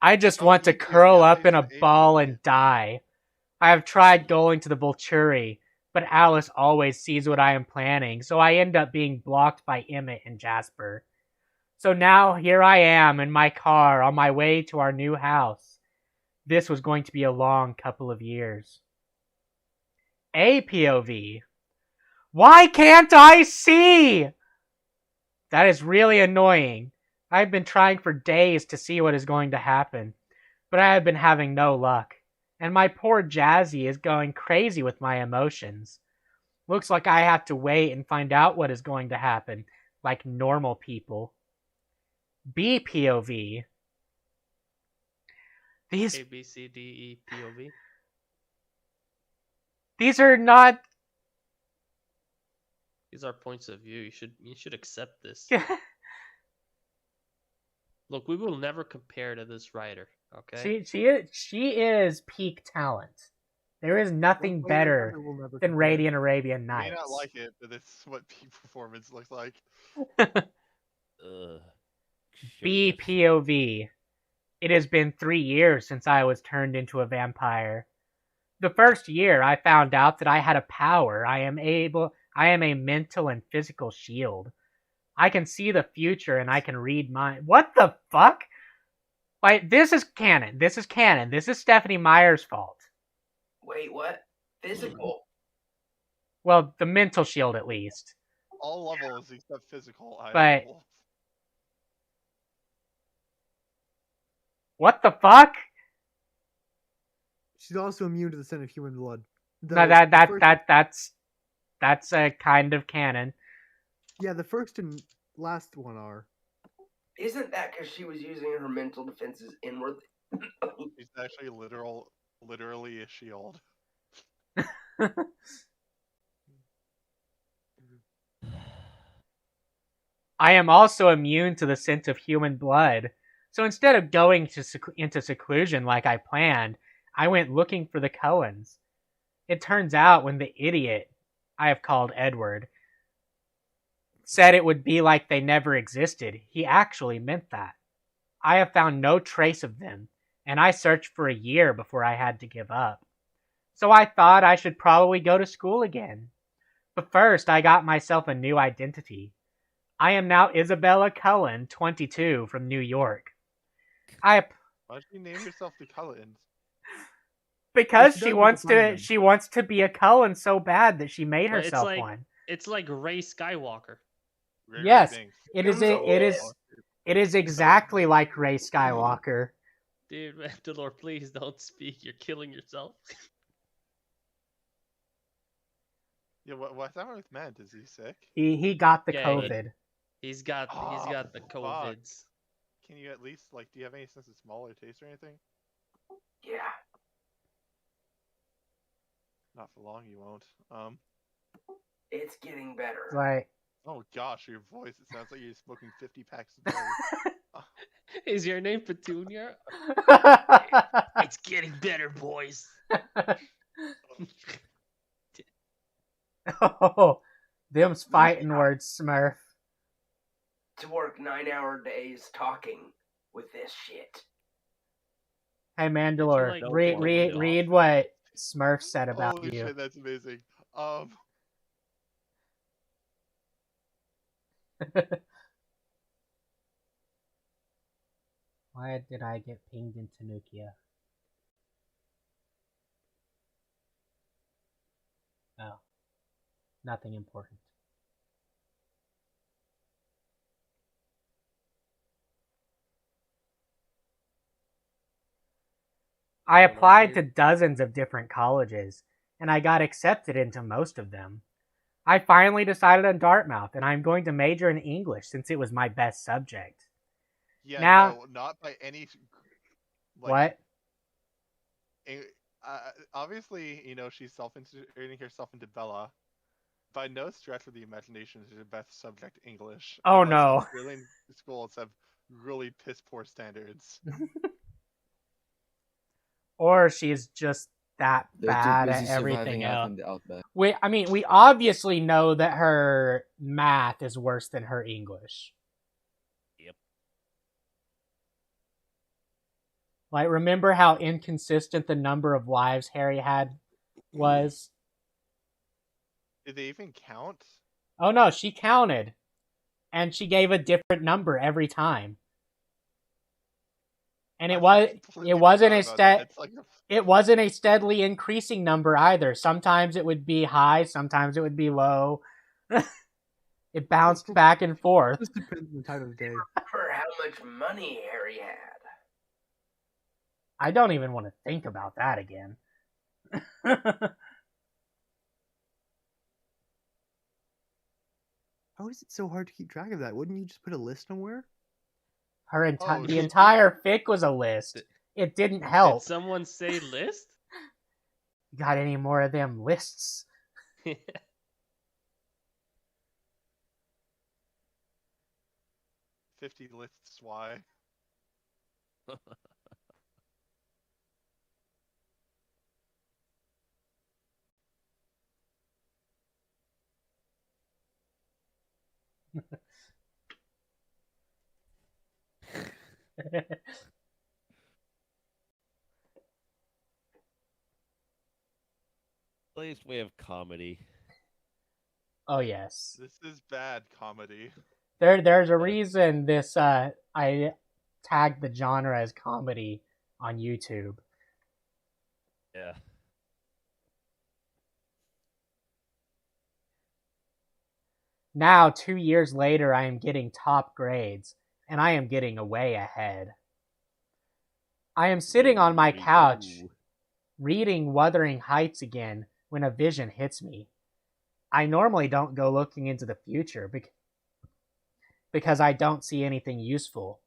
I just want to curl up in a ball and die. I have tried going to the Volturi, but Alice always sees what I am planning, so I end up being blocked by Emmett and Jasper. So now here I am in my car on my way to our new house. This was going to be a long couple of years. APOV. Why can't I see? That is really annoying. I've been trying for days to see what is going to happen, but I have been having no luck. And my poor Jazzy is going crazy with my emotions. Looks like I have to wait and find out what is going to happen, like normal people. BPOV. These ABCDEPOV. These are not. These are points of view. You should accept this. Look, we will never compare to this writer. Okay. She is peak talent. There is nothing better than Radiant Arabian Nights. You may not like it, but it's what peak performance looks like. BPOV. It has been 3 years since I was turned into a vampire. The first year, I found out that I had a power. I am a mental and physical shield. I can see the future and I can read mind. What the fuck? Like, this is canon. This is canon. This is Stephanie Meyer's fault. Wait, what? Physical? Well, the mental shield at least. All levels except physical. But What the fuck? She's also immune to the scent of human blood. No, that's a kind of canon. Yeah, the first and last one are. Isn't that because she was using her mental defenses inwardly? She's actually literally a shield. I am also immune to the scent of human blood. So instead of going into seclusion like I planned, I went looking for the Cohens. It turns out when the idiot I have called Edward said it would be like they never existed, he actually meant that. I have found no trace of them, and I searched for a year before I had to give up. So I thought I should probably go to school again. But first, I got myself a new identity. I am now Isabella Cullen, 22, from New York. Why'd you name yourself the Cullens? Because she wants to be a Cullen so bad that she made herself one. It's like Rey Skywalker. Yes, it is exactly like Rey Skywalker. Dude, Mandalore, please don't speak. You're killing yourself. Yeah, what's that with Mant? Is he sick? He got the COVID. He's got the COVIDs. Can you at least do you have any sense of smell or taste or anything? Yeah. Not for long, you won't. It's getting better. Right. Oh gosh, your voice, it sounds like you're smoking 50 packs a day. Is your name Petunia? It's getting better, boys. Oh, them's fighting words, Smurf. To work 9-hour days talking with this shit. Hey, Mandalore, read what Smurf said about Holy you. Shit, that's amazing. Why did I get pinged into Nukia? Oh. Nothing important. I applied to dozens of different colleges, and I got accepted into most of them. I finally decided on Dartmouth, and I'm going to major in English since it was my best subject. Yeah, now, no, not by any... what? Obviously, she's self-integrating herself into Bella. By no stretch of the imagination is her best subject English. Oh no. Really, schools have really piss-poor standards. Or she's just that bad at everything else. We obviously know that her math is worse than her English. Yep. Remember how inconsistent the number of wives Harry had was? Did they even count? Oh no, she counted. And she gave a different number every time. And it wasn't a steadily increasing number either. Sometimes it would be high, sometimes it would be low. It bounced back and forth. This depends on the time of day. Remember how much money Harry had. I don't even want to think about that again. How is it so hard to keep track of that? Wouldn't you just put a list somewhere? The entire fic was a list. It didn't help. Did someone say list? Got any more of them lists? 50 lists why? At least we have comedy. Oh yes. This is bad comedy. There's a reason this I tagged the genre as comedy on YouTube. Yeah. Now, 2 years later, I am getting top grades, and I am getting way ahead. I am sitting on my couch, Ooh. reading Wuthering Heights again when a vision hits me. I normally don't go looking into the future because I don't see anything useful.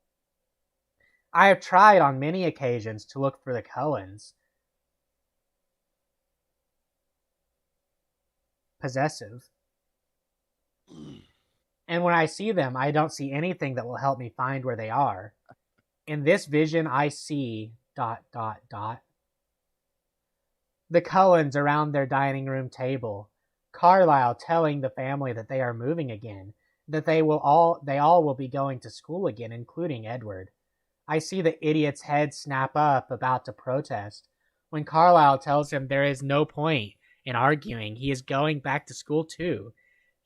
I have tried on many occasions to look for the Cullens. Possessive. And when I see them, I don't see anything that will help me find where they are. In this vision, I see ... The Cullens around their dining room table. Carlisle telling the family that they are moving again, that they all will be going to school again, including Edward. I see the idiot's head snap up, about to protest. When Carlisle tells him there is no point in arguing, he is going back to school too.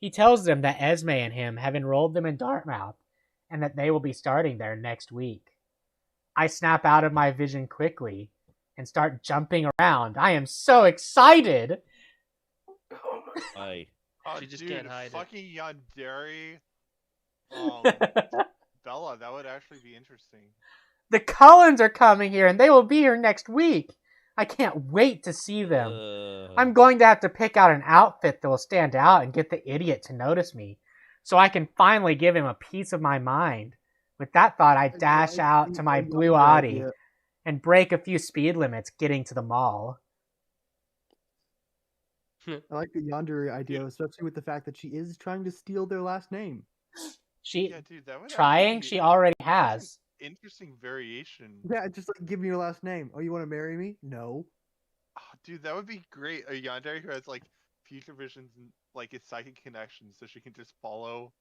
He tells them that Esme and him have enrolled them in Dartmouth, and that they will be starting there next week. I snap out of my vision quickly and start jumping around. I am so excited! Oh my. Aye. Oh, She just dude, can't hide it. fucking Yandere, Bella, that would actually be interesting. The Cullens are coming here, and they will be here next week. I can't wait to see them. I'm going to have to pick out an outfit that will stand out and get the idiot to notice me, so I can finally give him a piece of my mind. With that thought, I dash out to my blue Audi and break a few speed limits getting to the mall. I like the Yandere idea, especially with the fact that she is trying to steal their last name. Yeah, dude, that would Trying? actually She already has. interesting variation. Yeah, just like give me your last name. Oh, you want to marry me? No. Oh, dude, that would be great. A Yandere who has like future visions and like its psychic connections, so she can just follow.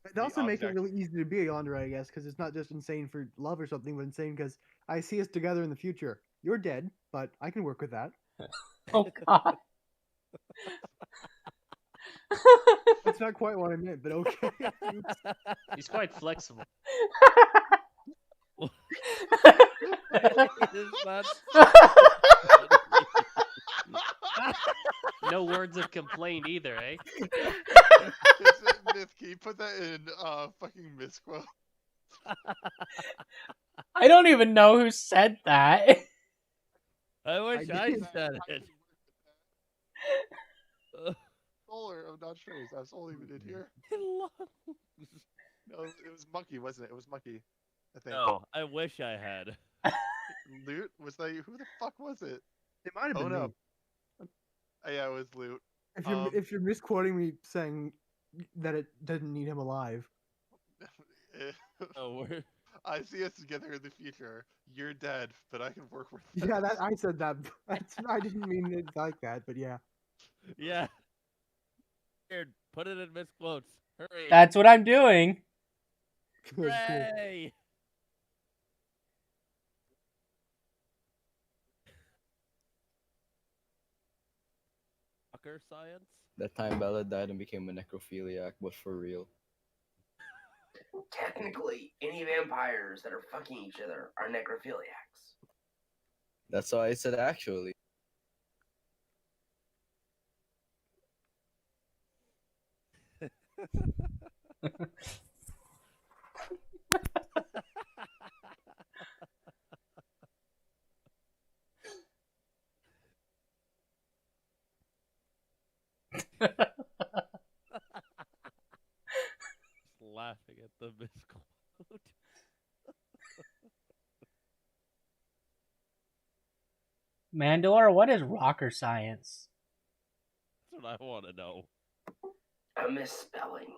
It also makes it really easy to be a Yandere, I guess, because it's not just insane for love or something, but insane because I see us together in the future. You're dead, but I can work with that. Oh, God. That's not quite what I meant, but okay. He's quite flexible. No words of complaint either, eh? Myth, can you put that in fucking misquote? I don't even know who said that. I wish I said it. Solar, I'm not sure. Is that Solar even in here? No, it was Monkey, wasn't it? It was Monkey, I think. No, I wish I had. Loot? Was that you? Who the fuck was it? It might have been no. me. Oh, yeah, it was Loot. If you're misquoting me saying that it didn't need him alive. Oh, I see us together in the future. You're dead, but I can work with that. Yeah, I said that. I didn't mean it like that, but yeah. Yeah. Here, put it in misquotes. Hurry. That's what I'm doing. Cool. Hooray! Fucker science? That time Bella died and became a necrophiliac, but for real. Technically, any vampires that are fucking each other are necrophiliacs. That's why I said actually. Laughing at the misquote. Mandalore, what is rocker science? That's what I want to know. A misspelling.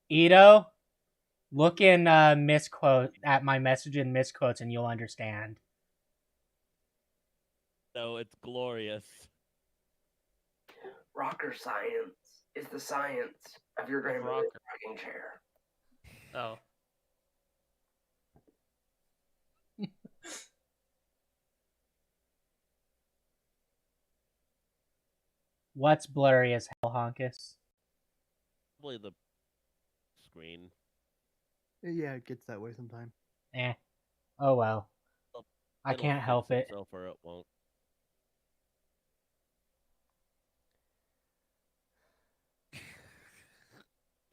Ito, look in misquote at my message in misquotes and you'll understand. No, it's glorious. Rocker science is the science of your grandmother's rocking chair. Oh. What's blurry as hell, Honkus? Probably the screen. Yeah, it gets that way sometimes. Oh well. I It'll can't fix help it. itself or it won't.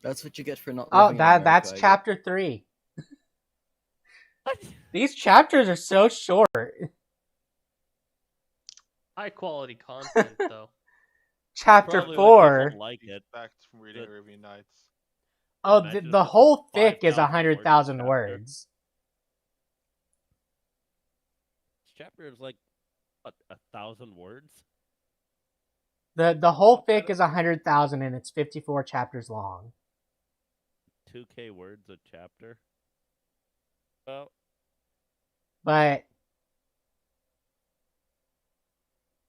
That's what you get for not. Oh, living in America, that's I guess. chapter 3. What? These chapters are so short. High quality content though. Chapter Probably why 4. people like it. Back from reading Arabian Nights. Oh, Imagine if the it's a whole fic is 5,000 100,000 chapter. words. This chapter is like, what, 1,000 words? The whole fic is 100,000 and it's 54 chapters long. 2K words a chapter? Well, But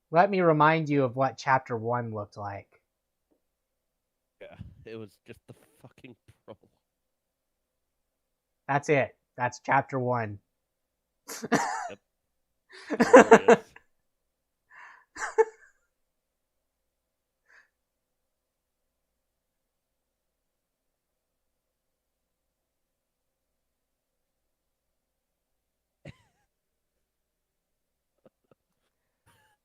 let me remind you of what chapter 1 looked like. yeah, it was just the fucking prologue. That's it. That's chapter 1. Glorious.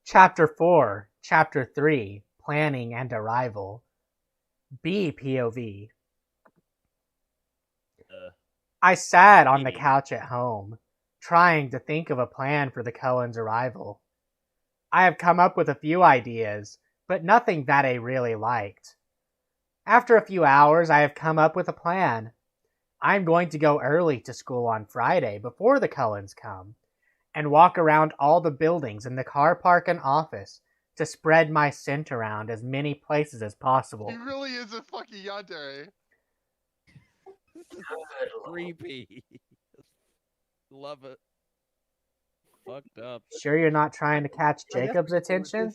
Chapter 4, Chapter 3, Planning and Arrival. B POV. I sat on the couch at home, trying to think of a plan for the Cullens' arrival. I have come up with a few ideas, but nothing that I really liked. After a few hours, I have come up with a plan. I'm going to go early to school on Friday before the Cullens come, and walk around all the buildings in the car park and office to spread my scent around as many places as possible. He really is a fucking yandere. This is creepy. Love it. Fucked up. Sure you're not trying to catch Jacob's attention?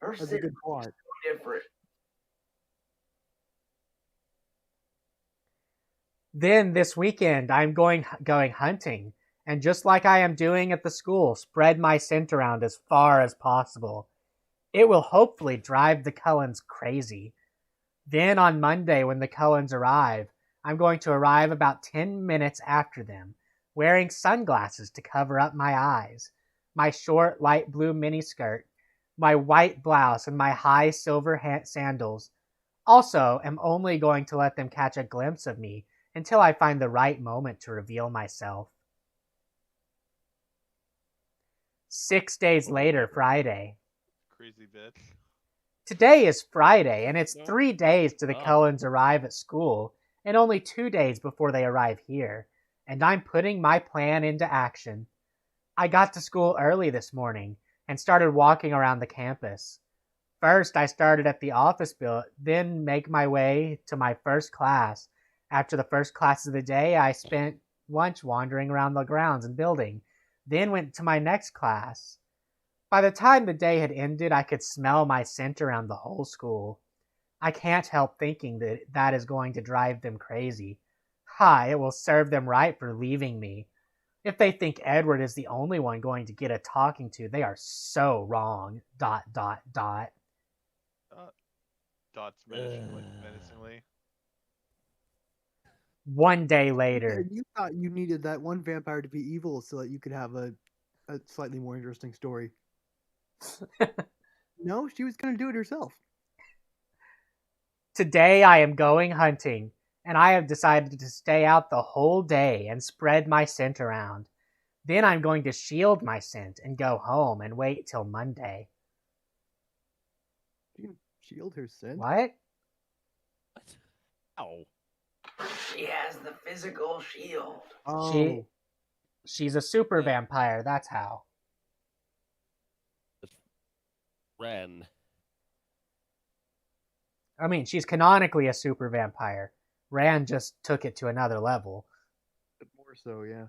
That's a good plot. Different. Then this weekend I'm going hunting, and just like I am doing at the school, spread my scent around as far as possible. It will hopefully drive the Cullens crazy. Then on Monday when the Cullens arrive, I'm going to arrive about 10 minutes after them, wearing sunglasses to cover up my eyes, my short light blue miniskirt, my white blouse, and my high silver sandals. Also, am only going to let them catch a glimpse of me until I find the right moment to reveal myself. 6 days later, Friday. Crazy bitch. Today is Friday, and it's 3 days to the Cullens arrive at school, and only 2 days before they arrive here, and I'm putting my plan into action. I got to school early this morning, and started walking around the campus. First, I started at the office building, then make my way to my first class. After the first class of the day, I spent lunch wandering around the grounds and building, then went to my next class. By the time the day had ended, I could smell my scent around the whole school. I can't help thinking that that is going to drive them crazy. Ha, it will serve them right for leaving me. If they think Edward is the only one going to get a talking to, they are so wrong. ... Dots menacingly. 1 day later. You thought you needed that one vampire to be evil so that you could have a slightly more interesting story. No, she was going to do it herself. Today I am going hunting, and I have decided to stay out the whole day and spread my scent around. Then I'm going to shield my scent and go home and wait till Monday. She can shield her scent? What? Ow. She has the physical shield. Oh. She's a super vampire, that's how. Ren. I mean, she's canonically a super vampire. Rand just took it to another level. But more so, yeah.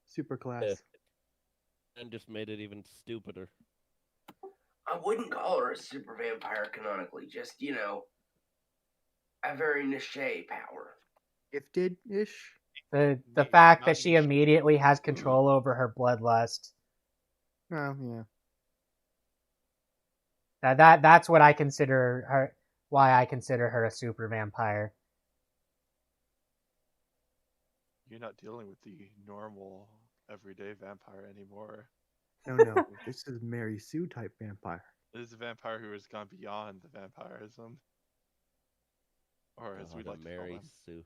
Super class. Yeah. And just made it even stupider. I wouldn't call her a super vampire canonically, just, a very niche power. Gifted-ish? The fact that she immediately has control over her bloodlust. Oh, yeah. That's what I consider her. Why I consider her a super vampire. You're not dealing with the normal, everyday vampire anymore. No. This is Mary Sue type vampire. This is a vampire who has gone beyond the vampirism. Or as we like to call them. Sue.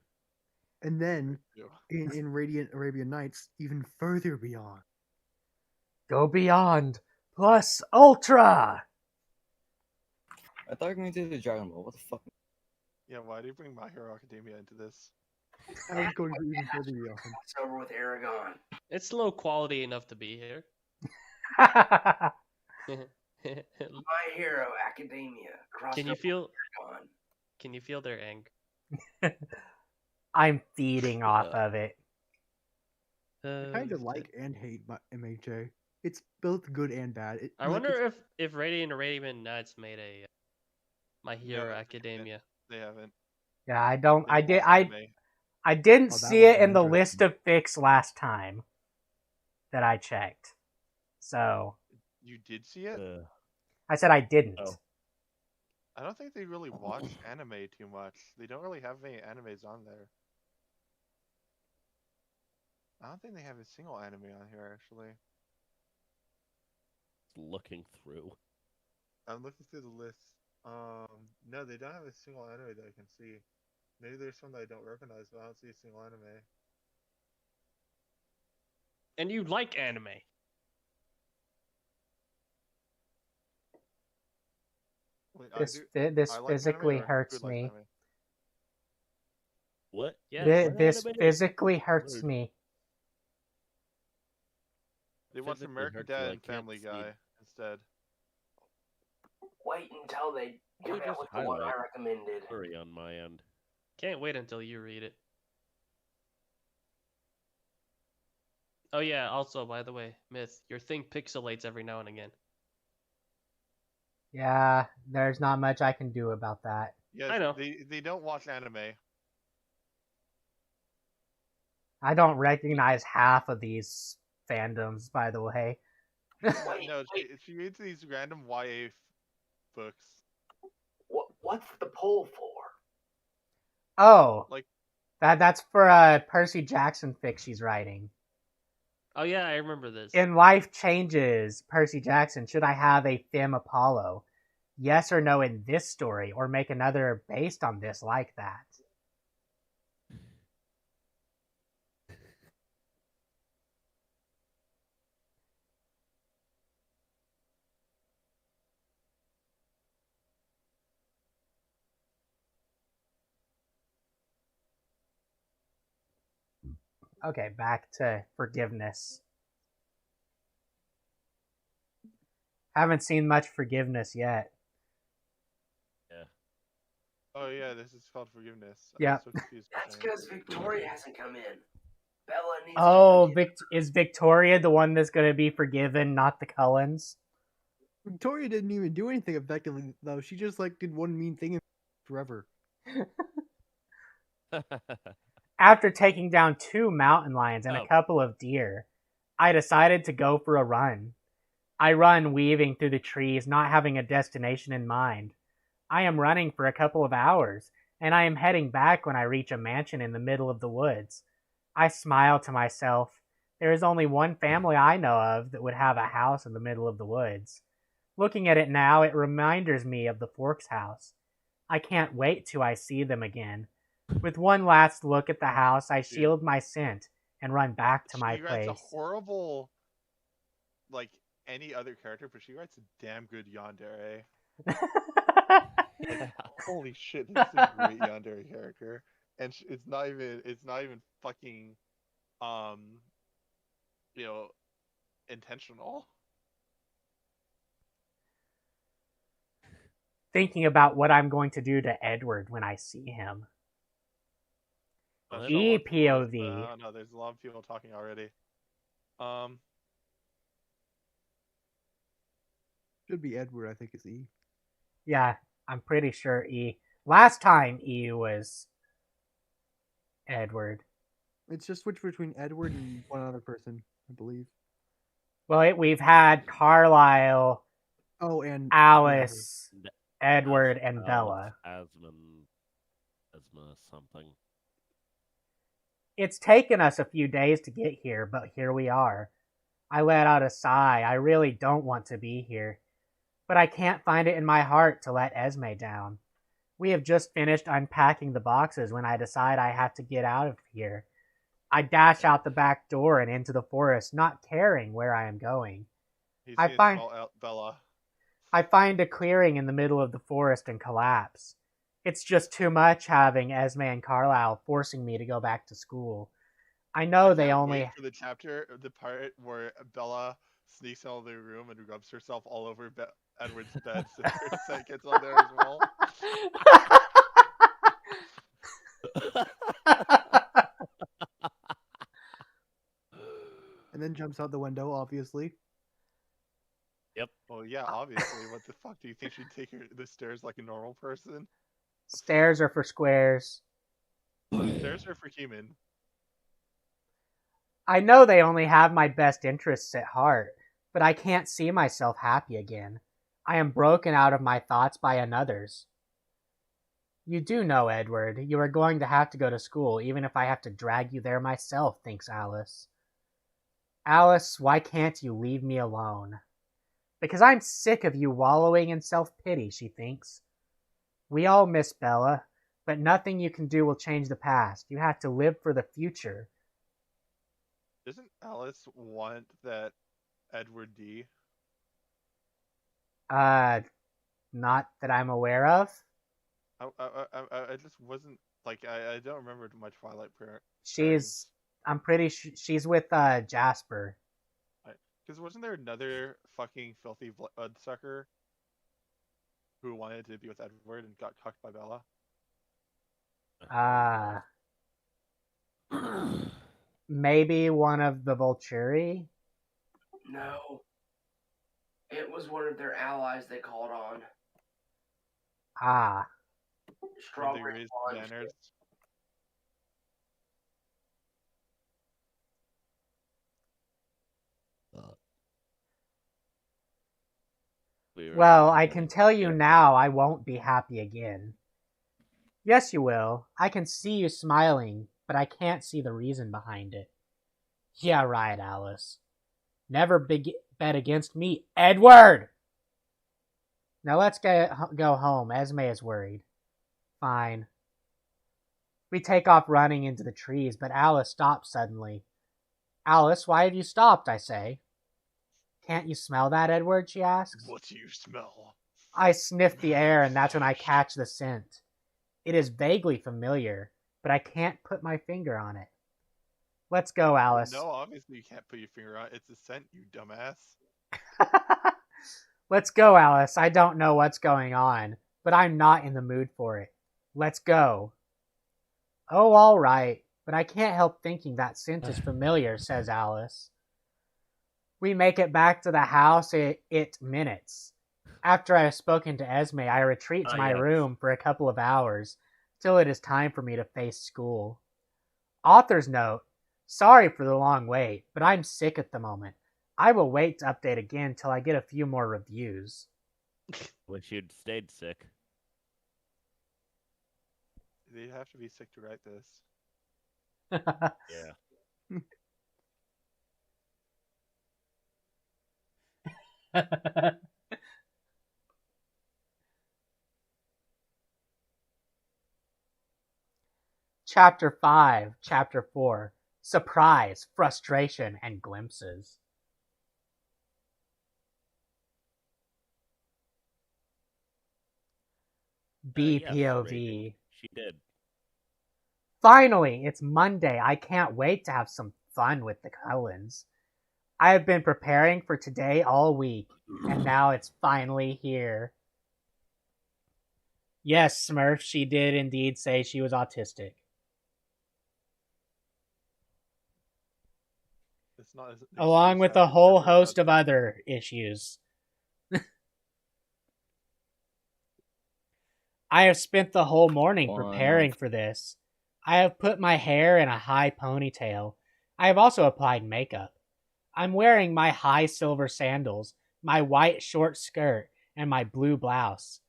And then Ew. in Radiant Arabian Nights, even further beyond. Go beyond plus ultra. I thought you were going to do the Dragon Ball. What the fuck? Yeah, why do you bring My Hero Academia into this? I was going to even further beyond. What's over with Aragon? It's low quality enough to be here. My Hero Academia. Can you feel? Can you feel their anger? I'm feeding off of it. I kind of like and hate MHA. It's both good and bad. I wonder if Radiant Arabian Nights made a My Hero Academia. They haven't. Yeah, I don't. They I don't did. watch anime. I didn't Oh, that see would it be in the interesting. list of fics last time that I checked. So You did see it? I said I didn't. Oh. I don't think they really watch anime too much. They don't really have any animes on there. I don't think they have a single anime on here, actually. Looking through. I'm looking through the list. No, they don't have a single anime that I can see. Maybe there's some that I don't recognize, but I don't see a single anime. And you like anime? Wait, This I like physically anime, or hurts who likes me. anime? What? Yes. This Anime? physically hurts Rude. me. They watch Physically American hurts you, Dad I and can't Family see. Guy instead. Wait until they You come out just with the one I highlight. recommended. Sorry on my end. Can't wait until you read it. Oh yeah, also, by the way, Myth, your thing pixelates every now and again. Yeah, there's not much I can do about that. Yes, I know. They don't watch anime. I don't recognize half of these fandoms, by the way. No, she reads these random YA books. What's the poll for? Oh, Like, that's for Percy Jackson fic she's writing. Oh yeah, I remember this. In Life Changes, Percy Jackson, should I have a Femme Apollo? Yes or no in this story, or make another based on this like that? Okay, back to forgiveness. Haven't seen much forgiveness yet. Yeah. oh yeah, this is called Forgiveness. Yeah. I'm so confused by That's things. because Victoria hasn't come in. Bella needs Oh, to forgive. is Victoria the one that's going to be forgiven, not the Cullens? Victoria didn't even do anything effectively, though. She just did one mean thing forever. After taking down 2 mountain lions and a couple of deer, I decided to go for a run. I run weaving through the trees, not having a destination in mind. I am running for a couple of hours, and I am heading back when I reach a mansion in the middle of the woods. I smile to myself. There is only one family I know of that would have a house in the middle of the woods. Looking at it now, it reminds me of the Forks house. I can't wait till I see them again. With one last look at the house, I shield my scent and run back to my She writes place. a horrible, like any other character, but she writes a damn good yandere. Holy shit, this is a great yandere character, and it's not even fucking, intentional. Thinking about what I'm going to do to Edward when I see him. POV. I don't know. There's a lot of people talking already. Should be Edward, I think it's E. Yeah, I'm pretty sure E. Last time E was Edward. It's just switched between Edward and one other person, I believe. Well, we've had Carlisle, and Alice, Edward, and Bella. Asma something. It's taken us a few days to get here, but here we are. I let out a sigh. I really don't want to be here. But I can't find it in my heart to let Esme down. We have just finished unpacking the boxes when I decide I have to get out of here. I dash out the back door and into the forest, not caring where I am going. I find Bella. I find a clearing in the middle of the forest and collapse. It's just too much having Esme and Carlisle forcing me to go back to school. I know they only wait for the part where Bella sneaks out of the room and rubs herself all over Edward's bed so Percent gets on there as well. And then jumps out the window, obviously. Yep. Well, yeah, obviously. What the fuck? Do you think she'd take the stairs like a normal person? Stairs are for squares. Stairs are for human. I know they only have my best interests at heart, but I can't see myself happy again. I am broken out of my thoughts by another's. You do know, Edward, you are going to have to go to school, even if I have to drag you there myself, thinks Alice. Alice, why can't you leave me alone? Because I'm sick of you wallowing in self-pity, she thinks. We all miss Bella, but nothing you can do will change the past. You have to live for the future. Doesn't Alice want that Edward D? Not that I'm aware of. I just wasn't, like, I don't remember my Twilight prayer. I'm pretty sure she's with Jasper. Because wasn't there another fucking filthy bloodsucker who wanted to be with Edward and got cucked by Bella? Maybe one of the Volturi? No. It was one of their allies they called on. Strawberry banners. Well, I can tell you now I won't be happy again. Yes, you will. I can see you smiling, but I can't see the reason behind it. Yeah, right, Alice. Never bet against me, Edward! Now let's go home. Esme is worried. Fine. We take off running into the trees, but Alice stops suddenly. Alice, why have you stopped, I say. Can't you smell that, Edward? She asks. What do you smell? I sniff the air, and that's when I catch the scent. It is vaguely familiar, but I can't put my finger on it. Let's go, Alice. No, obviously you can't put your finger on it. It's a scent, you dumbass. Let's go, Alice. I don't know what's going on, but I'm not in the mood for it. Let's go. Oh, all right, but I can't help thinking that scent is familiar, says Alice. We make it back to the house in minutes. After I have spoken to Esme, I retreat to my room for a couple of hours, till it is time for me to face school. Author's note, sorry for the long wait, but I'm sick at the moment. I will wait to update again till I get a few more reviews. Wish you'd stayed sick. They have to be sick to write this. Yeah. Chapter 5, Chapter 4, Surprise, Frustration, and Glimpses. BPOV. Yes, she did. Finally, it's Monday. I can't wait to have some fun with the Cullens. I have been preparing for today all week, and now it's finally here. Yes, Smurf, she did indeed say she was autistic. Along with a whole host of other issues. I have spent the whole morning preparing for this. I have put my hair in a high ponytail. I have also applied makeup. I'm wearing my high silver sandals, my white short skirt, and my blue blouse.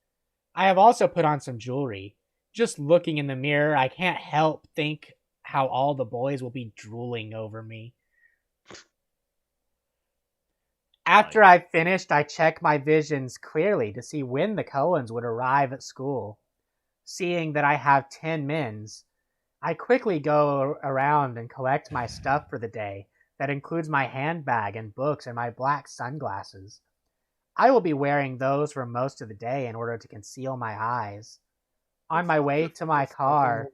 I have also put on some jewelry. Just looking in the mirror, I can't help think how all the boys will be drooling over me. After I've finished, I check my visions clearly to see when the Cullens would arrive at school. Seeing that I have 10 mins, I quickly go around and collect my stuff for the day. That includes my handbag and books and my black sunglasses. I will be wearing those for most of the day in order to conceal my eyes. On my way to my car...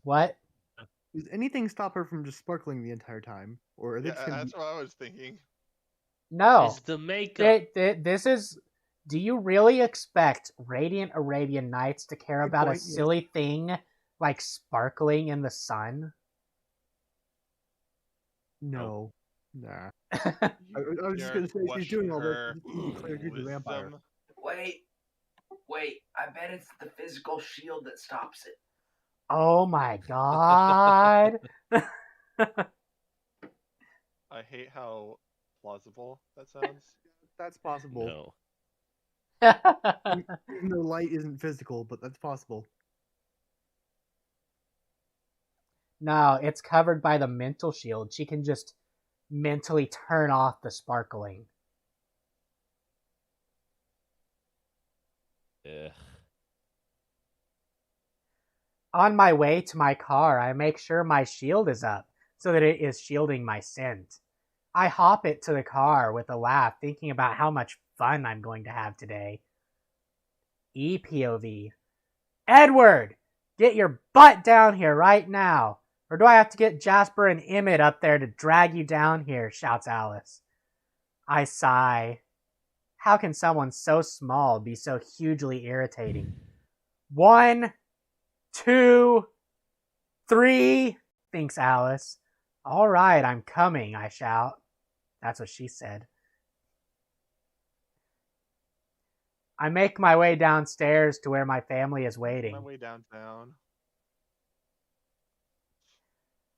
What? Does anything stop her from just sparkling the entire time? Or are they just gonna that's what I was thinking. No. It's the makeup. This is... Do you really expect Radiant Arabian Nights to care Good about point, a silly thing like sparkling in the sun? No. Nah. You- I was just you're gonna say she's doing all this questioning just to declare good the vampire. wisdom. Wait, I bet it's the physical shield that stops it. Oh my god. I hate how plausible that sounds. That's possible. No. Even though light isn't physical, but that's possible. No, it's covered by the mental shield. She can just mentally turn off the sparkling. Ugh. On my way to my car, I make sure my shield is up so that it is shielding my scent. I hop it to the car with a laugh, thinking about how much fun I'm going to have today. EPOV. Edward! Get your butt down here right now! Or do I have to get Jasper and Emmett up there to drag you down here? Shouts Alice. I sigh. How can someone so small be so hugely irritating? 1, 2, 3, thinks Alice. All right, I'm coming, I shout. That's what she said. I make my way downstairs to where my family is waiting. My way downtown.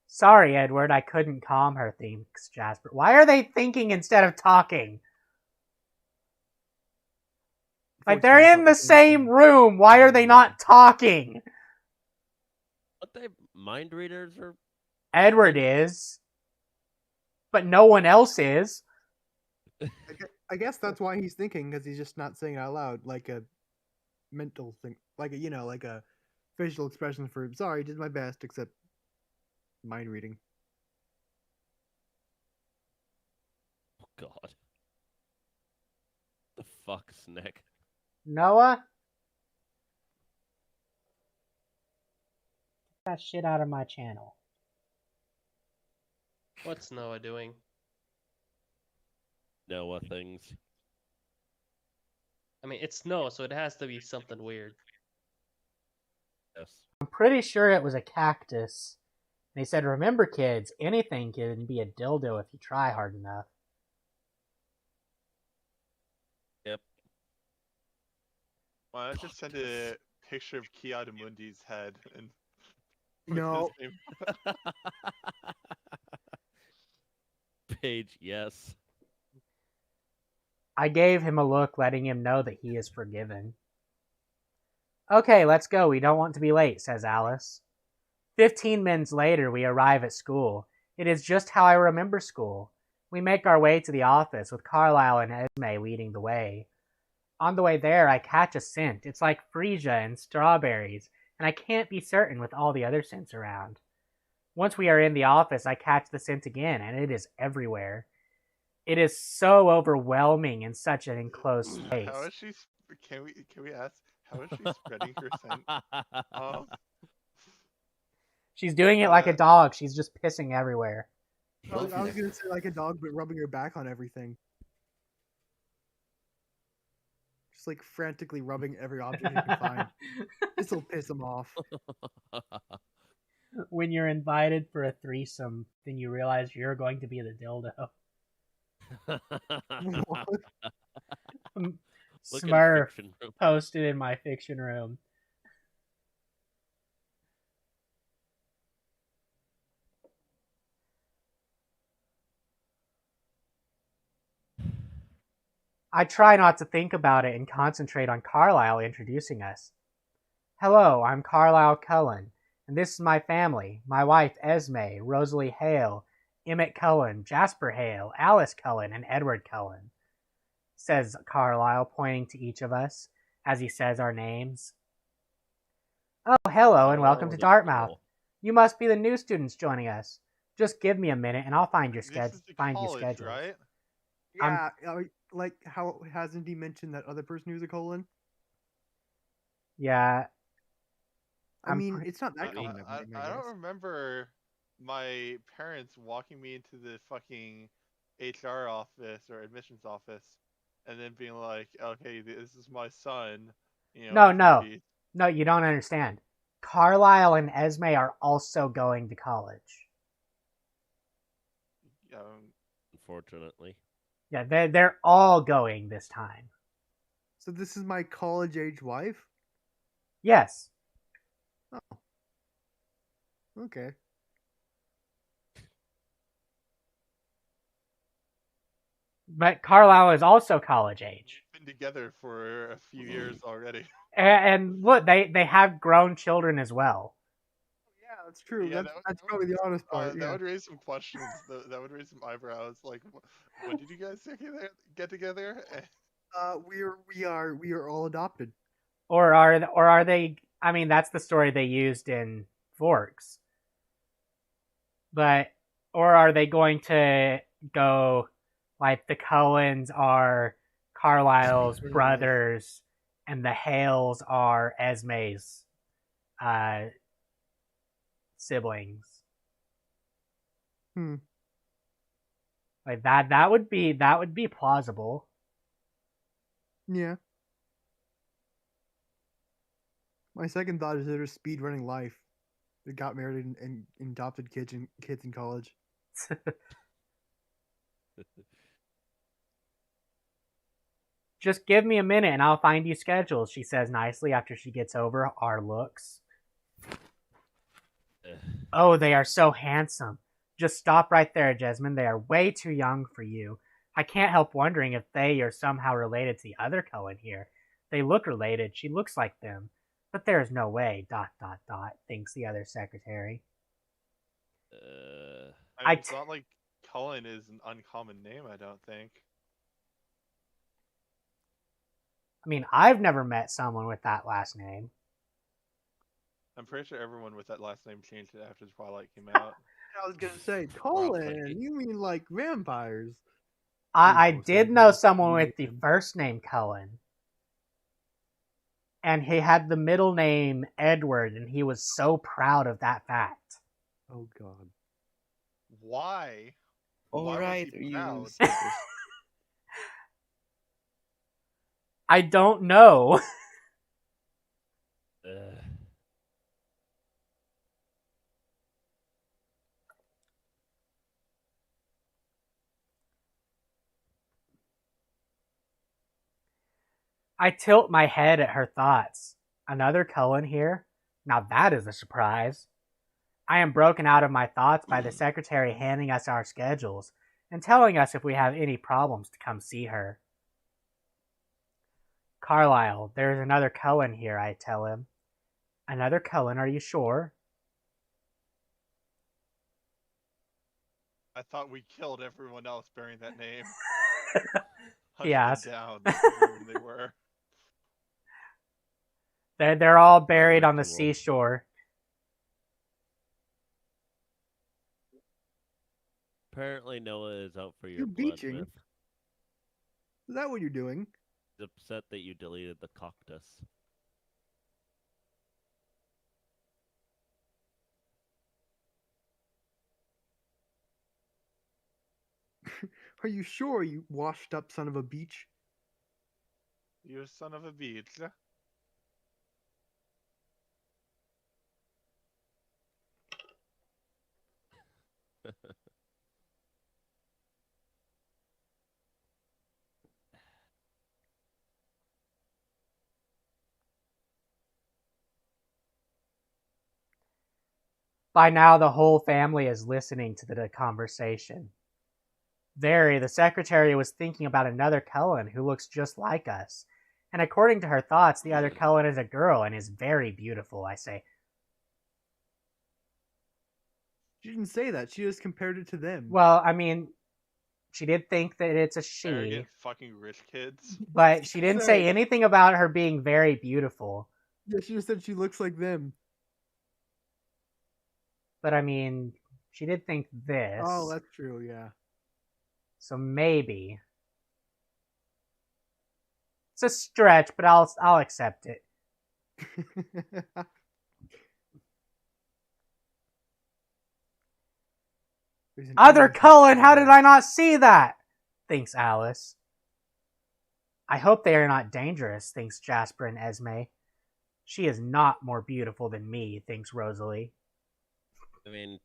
Sorry, Edward, I couldn't calm her, thinks Jasper. Why are they thinking instead of talking? Like, they're in the same room. Why are they not talking? What, they mind readers or... Edward is. But no one else is. I guess that's why he's thinking, because he's just not saying it out loud, like a mental thing, like a like a facial expression for sorry, did my best, except mind reading. Oh, God. The fuck, Snick? Noah? Get that shit out of my channel. What's Noah doing? Noah things. I mean, it's Noah, so it has to be something weird. Yes. I'm pretty sure it was a cactus. And he said, remember kids, anything can be a dildo if you try hard enough. Yep. Why don't I just send a picture of Kiadamundi's head and No. Page, yes. I gave him a look, letting him know that he is forgiven. Okay, let's go. We don't want to be late, says Alice. 15 minutes later, we arrive at school. It is just how I remember school. We make our way to the office, with Carlisle and Esme leading the way. On the way there, I catch a scent. It's like freesia and strawberries, and I can't be certain with all the other scents around. Once we are in the office, I catch the scent again, and it is everywhere. It is so overwhelming in such an enclosed space. How is she? Can we ask? How is she spreading her scent? She's doing it like a dog. She's just pissing everywhere. I was gonna say like a dog, but rubbing her back on everything. Just like frantically rubbing every object you can find. This'll piss him off. When you're invited for a threesome, then you realize you're going to be the dildo. Smurf posted in my fiction room. I try not to think about it and concentrate on Carlisle introducing us. Hello, I'm Carlisle Cullen, and this is my family. My wife Esme, Rosalie Hale, Emmett Cullen, Jasper Hale, Alice Cullen, and Edward Cullen, says Carlisle, pointing to each of us as he says our names. Oh, hello and welcome to Holy Dartmouth. cow. You must be the new students joining us. Just give me a minute and I'll find your This is the schedules. college, right? Yeah, like how hasn't he mentioned that other person who's a colon? Yeah. I mean, it's not that I mean, common. I don't remember my parents walking me into the fucking HR office or admissions office and then being like, okay, this is my son. You know, No, please. no, you don't understand. Carlisle and Esme are also going to college. Unfortunately. Yeah, they're all going this time. So this is my college-age wife? Yes. Oh. Okay. But Carlisle is also college age. We've been together for a few years already. And look, they have grown children as well. Yeah, that's true. Yeah, that's probably the honest part. That Yeah. would raise some questions. That would raise some eyebrows. Like, when did you guys get together? We are all adopted. Or are they? I mean, that's the story they used in Forks. But or are they going to go like the Cullens are Carlisle's brothers and the Hales are Esme's siblings? Like that would be plausible. Yeah. My second thought is they're speed running life. They got married and adopted kids in college. Just give me a minute and I'll find you schedules, she says nicely after she gets over our looks. Oh, they are so handsome. Just stop right there, Jesmond. They are way too young for you. I can't help wondering if they are somehow related to the other Cullen here. They look related. She looks like them. But there is no way, ... thinks the other secretary. I mean, it's not like Cullen is an uncommon name, I don't think. I mean, I've never met someone with that last name. I'm pretty sure everyone with that last name changed it after Twilight came out. I was gonna say, Colin, you mean like vampires? I did know someone with the first name Cullen. And he had the middle name Edward, and he was so proud of that fact. Oh, God. Why? Alright, proud? I don't know. I tilt my head at her thoughts. Another Cullen here? Now that is a surprise. I am broken out of my thoughts by the secretary handing us our schedules and telling us if we have any problems to come see her. Carlisle, there is another Cullen here, I tell him. Another Cullen, are you sure? I thought we killed everyone else bearing that name. Yes. Down, they were. They're all buried on the seashore. Apparently Noah is out for your You're blood, beaching? Myth. Is that what you're doing? He's upset that you deleted the cactus. Are you sure, you washed up son of a beach? You son of a beach. By now, the whole family is listening to the conversation. Very, the secretary was thinking about another Cullen who looks just like us. And according to her thoughts, the other Cullen is a girl and is very beautiful, I say. She didn't say that. She just compared it to them. Well, I mean, she did think that it's a she. Arrogant fucking rich kids. But she didn't say anything about her being very beautiful. Yeah, she just said she looks like them. But I mean, she did think this. Oh, that's true, yeah. So maybe. It's a stretch, but I'll accept it. Other Cullen, how did I not see that? Thinks Alice. I hope they are not dangerous, thinks Jasper and Esme. She is not more beautiful than me, thinks Rosalie. I mean,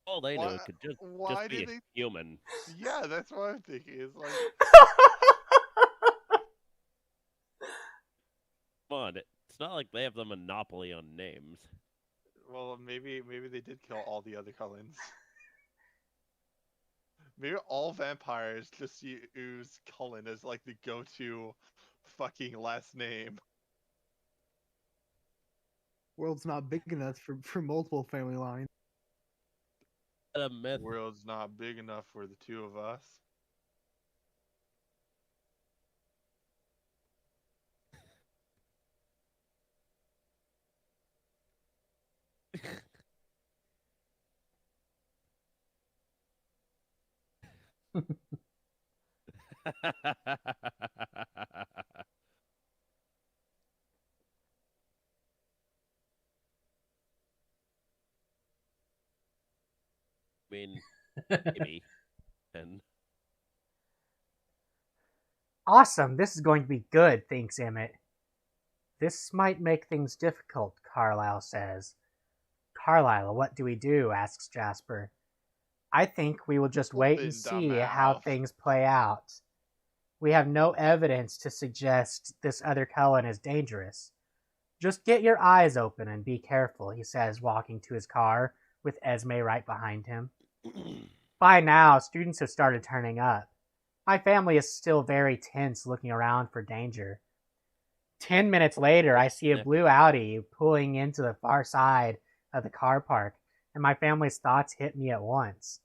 all they know could just be a human. Yeah, that's what I'm thinking. It's like, come on, it's not like they have the monopoly on names. well, maybe they did kill all the other Cullens. Maybe all vampires just use Cullen as like the go-to fucking last name. World's not big enough for multiple family lines. A myth. World's not big enough for the two of us. I mean, maybe. And Awesome, this is going to be good, thinks Emmett. This might make things difficult, Carlisle says. Carlisle, what do we do? Asks Jasper. I think we will just wait and see how things play out. We have no evidence to suggest this other Cullen is dangerous. Just get your eyes open and be careful, he says, walking to his car with Esme right behind him. By now, students have started turning up. My family is still very tense, looking around for danger. 10 minutes later, I see a blue Audi pulling into the far side of the car park, and my family's thoughts hit me at once.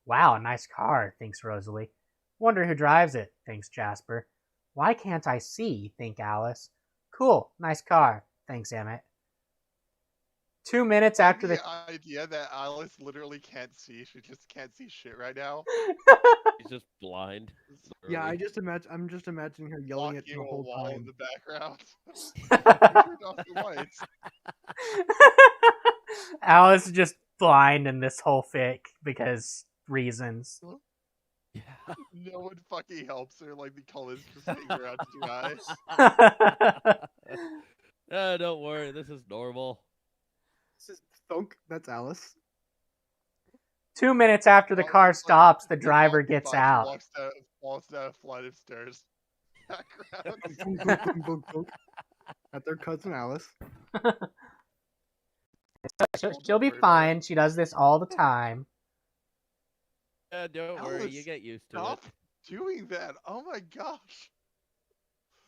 Wow, nice car, thinks Rosalie. Wonder who drives it, thinks Jasper. Why can't I see, think Alice. Cool, nice car, thanks Emmett. 2 minutes after the idea that Alice literally can't see, she just can't see shit right now. She's just blind. Yeah, I'm just imagining her yelling at the whole wall time. in the background. Turn off the lights. Alice is just blind in this whole fic because reasons. Yeah. No one fucking helps her, like the colors just hang around her eyes. Don't worry, this is normal. This is Thunk, that's Alice. 2 minutes after the car stops, the driver gets out. Walks down a flight of stairs. At their cousin Alice. She'll be fine. She does this all the time. Don't worry, you get used to it. Stop doing that. Oh my gosh.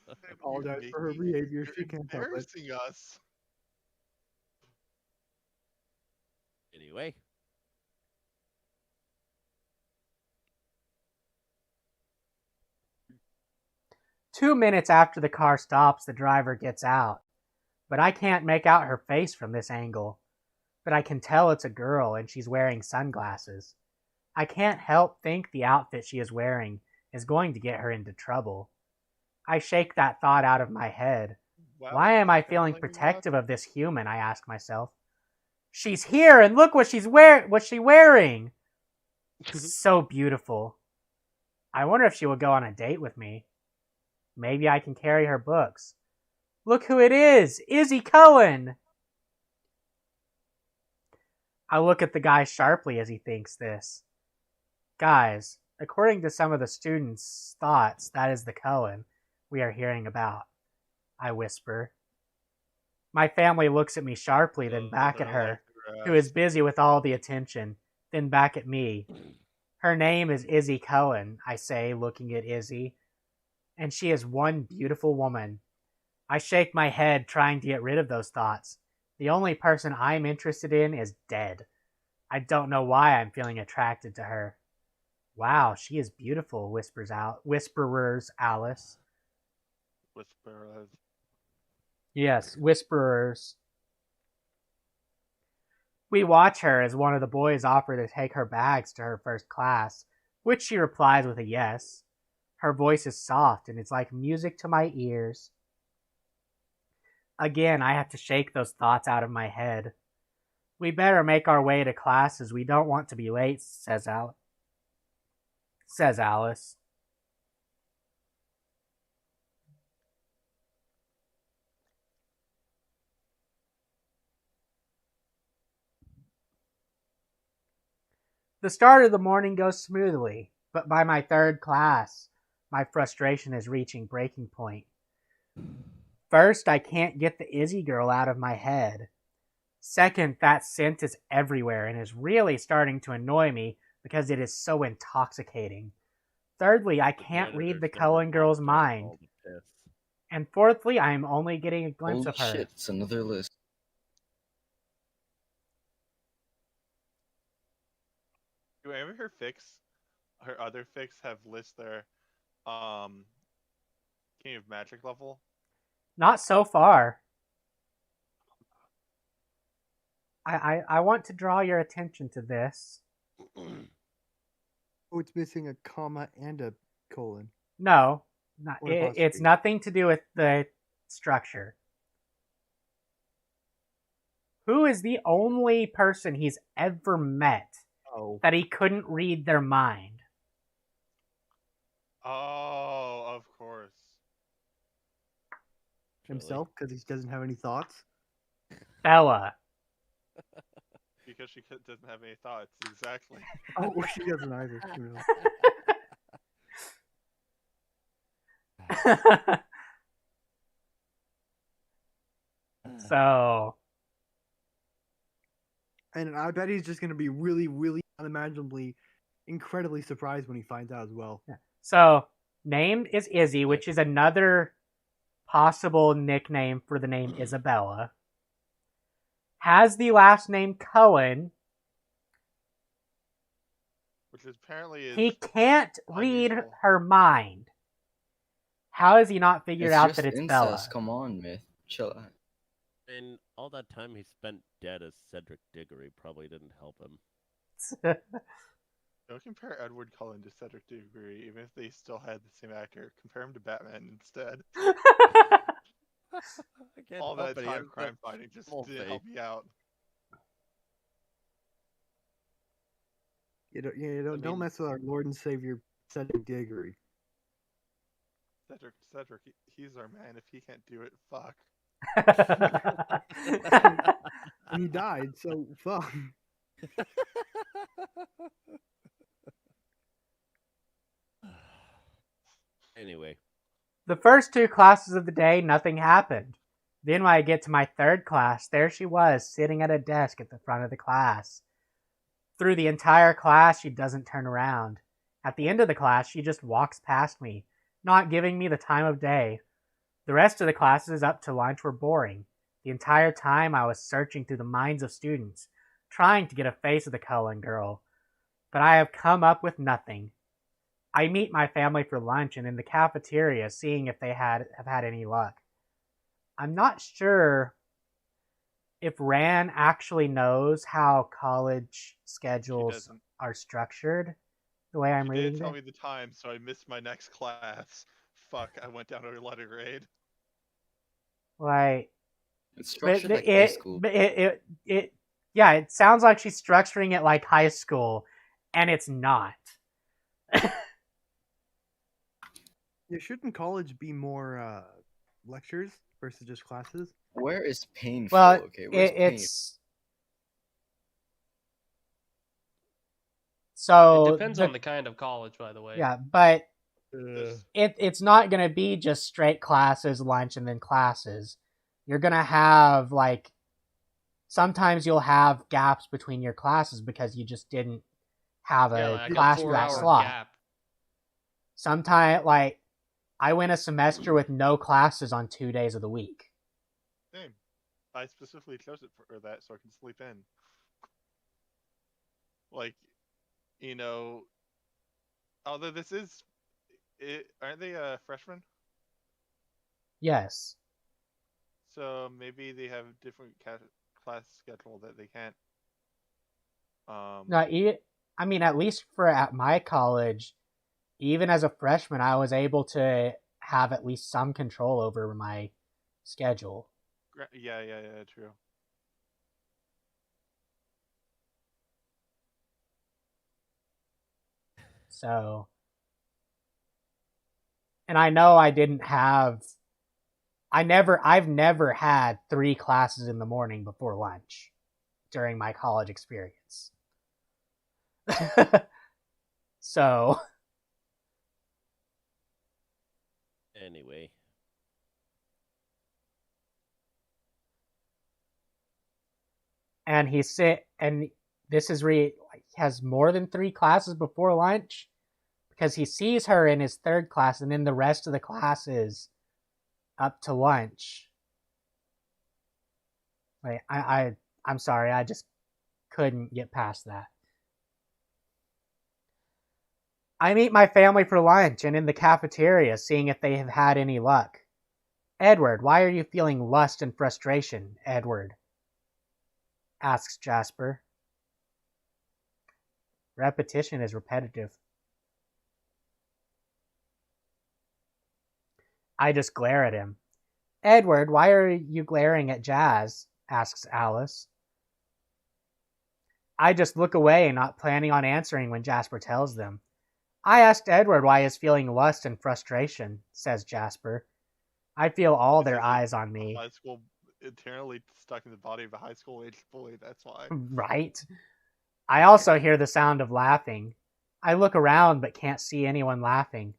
I apologize for her behavior. She can't help it. Embarrassing us. Anyway. Two minutes after the car stops, the driver gets out. But I can't make out her face from this angle. But I can tell it's a girl and she's wearing sunglasses. I can't help think the outfit she is wearing is going to get her into trouble. I shake that thought out of my head. Wow, why am I feeling protective of this human, I ask myself. She's here and look what she's wearing. So beautiful. I wonder if she will go on a date with me. Maybe I can carry her books. Look who it is! Izzy Cullen! I look at the guy sharply as he thinks this. Guys, according to some of the students' thoughts, that is the Cullen we are hearing about. I whisper. My family looks at me sharply, then back at her, who is busy with all the attention, then back at me. Her name is Izzy Cullen, I say, looking at Izzy. And she is one beautiful woman. I shake my head, trying to get rid of those thoughts. The only person I'm interested in is dead. I don't know why I'm feeling attracted to her. Wow, she is beautiful, whisperers Alice. Whisperers. Yes, whisperers. We watch her as one of the boys offer to take her bags to her first class, which she replies with a yes. Her voice is soft and it's like music to my ears. Again, I have to shake those thoughts out of my head. We better make our way to class as we don't want to be late, says Alice. The start of the morning goes smoothly, but by my third class, my frustration is reaching breaking point. First, I can't get the Izzy girl out of my head. Second, that scent is everywhere and is really starting to annoy me because it is so intoxicating. Thirdly, I can't read the Cullen girl's mind. And fourthly, I am only getting a glimpse Holy of her. shit, it's another list. Do any of her other fics have lists their King of Magic level? Not so far. I want to draw your attention to this. Oh, it's missing a comma and a colon. No, Or an it's apostrophe. nothing to do with the structure. Who is the only person he's ever met Oh. that he couldn't read their mind? Oh, of course. Himself, because he doesn't have any thoughts. Bella. Because she doesn't have any thoughts. Exactly. Oh, well, she doesn't either. So, And I bet he's just going to be really, really unimaginably, incredibly surprised when he finds out as well. so named is Izzy, which is another possible nickname for the name Isabella. Has the last name Cullen. Which apparently is He can't read unusual. her mind. How has he not figured It's out just that it's incest. Bella? Come on, Myth. Chill out. And all that time he spent dead as Cedric Diggory probably didn't help him. Don't compare Edward Cullen to Cedric Diggory, even if they still had the same actor. Compare him to Batman instead. All that time crime fighting just didn't help you out. Don't mess with our Lord and Savior Cedric Diggory. Cedric, he's our man. If he can't do it, fuck. And he died, so fuck. Anyway. The first two classes of the day, nothing happened. Then when I get to my third class, there she was, sitting at a desk at the front of the class. Through the entire class, she doesn't turn around. At the end of the class, she just walks past me, not giving me the time of day. The rest of the classes up to lunch were boring. The entire time I was searching through the minds of students, trying to get a face of the Cullen girl. But I have come up with nothing. I meet my family for lunch and in the cafeteria, seeing if they have had any luck. I'm not sure if Ran actually knows how college schedules are structured, the way I'm reading it. She didn't tell me the time, so I missed my next class. Fuck, I went down to a letter grade. Like, it's structured like high school. Yeah, it sounds like she's structuring it like high school, and it's not. Yeah, shouldn't college be more lectures versus just classes? Where is painful? Well, okay, it's so it depends on the kind of college, by the way. Yeah, but it's not gonna be just straight classes, lunch, and then classes. You're gonna have sometimes you'll have gaps between your classes because you just didn't have a class for that slot. Gap. Sometimes, I went a semester with no classes on 2 days of the week. Same. I specifically chose it for that so I can sleep in. Although this is... aren't they freshmen? Yes. So maybe they have a different class schedule that they can't No, I mean, at least at my college, even as a freshman, I was able to have at least some control over my schedule. Yeah, true. So, and I know I've never had 3 classes in the morning before lunch during my college experience. So, anyway. And this is has more than 3 classes before lunch because he sees her in his 3rd class and then the rest of the classes up to lunch. Wait, I'm sorry, I just couldn't get past that. I meet my family for lunch and in the cafeteria, seeing if they have had any luck. Edward, why are you feeling lust and frustration, Edward? Asks Jasper. Repetition is repetitive. I just glare at him. Edward, why are you glaring at Jazz? Asks Alice. I just look away, not planning on answering when Jasper tells them. I asked Edward why he's feeling lust and frustration, says Jasper. I feel all their eyes on me. High school eternally stuck in the body of a high school age bully, that's why. Right? I also hear the sound of laughing. I look around but can't see anyone laughing.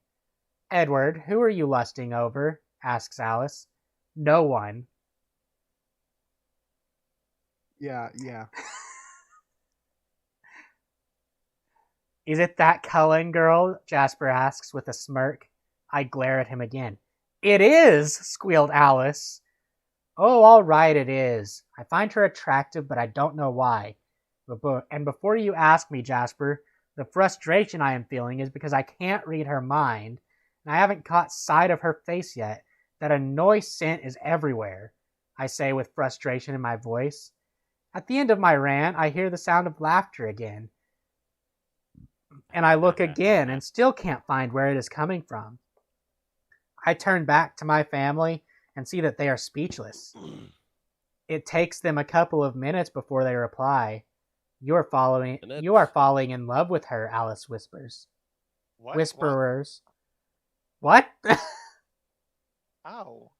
Edward, who are you lusting over? Asks Alice. No one. Yeah. Is it that Cullen girl? Jasper asks with a smirk. I glare at him again. It is, squealed Alice. Oh, all right, it is. I find her attractive, but I don't know why. And before you ask me, Jasper, the frustration I am feeling is because I can't read her mind, and I haven't caught sight of her face yet. That annoy scent is everywhere, I say with frustration in my voice. At the end of my rant, I hear the sound of laughter again. And I look again and still can't find where it is coming from. I turn back to my family and see that they are speechless. It takes them a couple of minutes before they reply. You are falling in love with her, Alice whispers. What? Whisperers. What? Ow.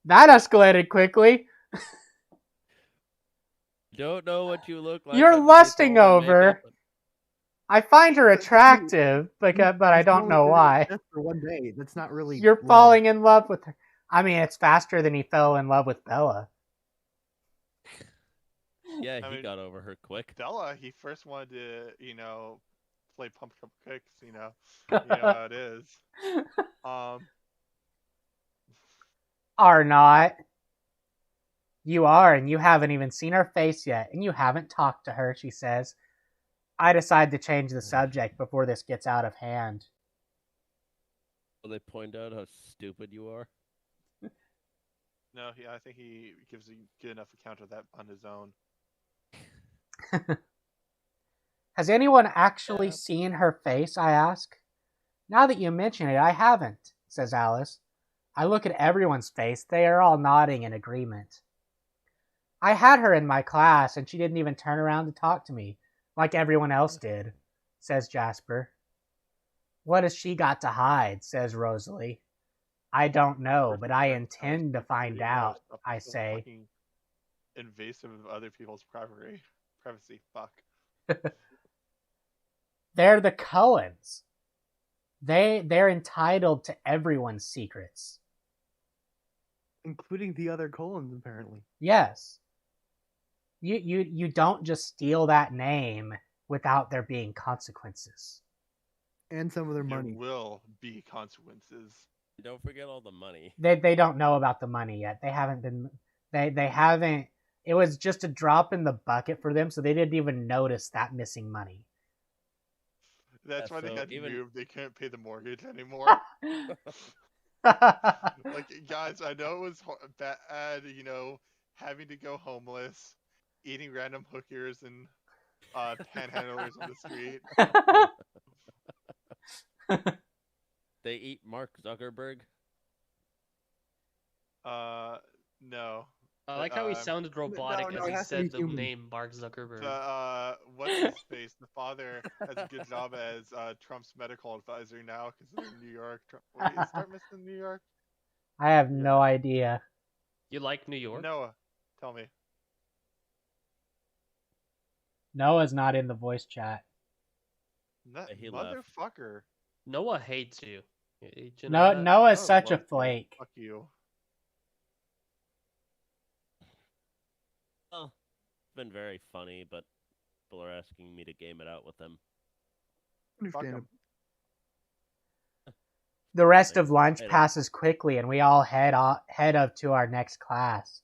That escalated quickly. Don't know what you look like. You're lusting over. I find her attractive, but I don't know why. Just for one day. That's not really. You're falling in love with her. I mean, it's faster than he fell in love with Bella. Yeah, he got over her quick. Bella, he first wanted to, play Pump Cup Kicks, you know how it is. Are not. You are, and you haven't even seen her face yet, and you haven't talked to her, she says. I decide to change the subject before this gets out of hand. Will they point out how stupid you are? No, I think he gives a good enough account of that on his own. Has anyone actually seen her face, I ask. Now that you mention it, I haven't, says Alice. I look at everyone's face. They are all nodding in agreement. I had her in my class, and she didn't even turn around to talk to me, like everyone else did, says Jasper. What has she got to hide, says Rosalie. I don't know, but I intend to find out, I say. Invasive of other people's privacy. Fuck. They're the Cullens. They're entitled to everyone's secrets. Including the other Cullens, apparently. Yes. You don't just steal that name without there being consequences. And some of their money. There will be consequences. Don't forget all the money. They don't know about the money yet. They haven't. It was just a drop in the bucket for them, so they didn't even notice that missing money. That's why they had to move. They couldn't pay the mortgage anymore. Guys, I know it was bad, having to go homeless, eating random hookers, and panhandlers on the street. They eat Mark Zuckerberg. No. I like how he sounded robotic no, as it he has to said be the human. name Mark Zuckerberg. What's his face? The father has a good job as Trump's medical advisor now because of New York. Wait, is Start missing New York? I have no idea. You like New York? Noah, tell me. Noah's not in the voice chat. He left. Motherfucker. Noah hates you. Did you No, know that? Noah's I such a love you. flake. Fuck you. Well, it's been very funny, but people are asking me to game it out with them. Fuck Understand. him. The rest of I lunch don't- passes quickly, and we all head up to our next class.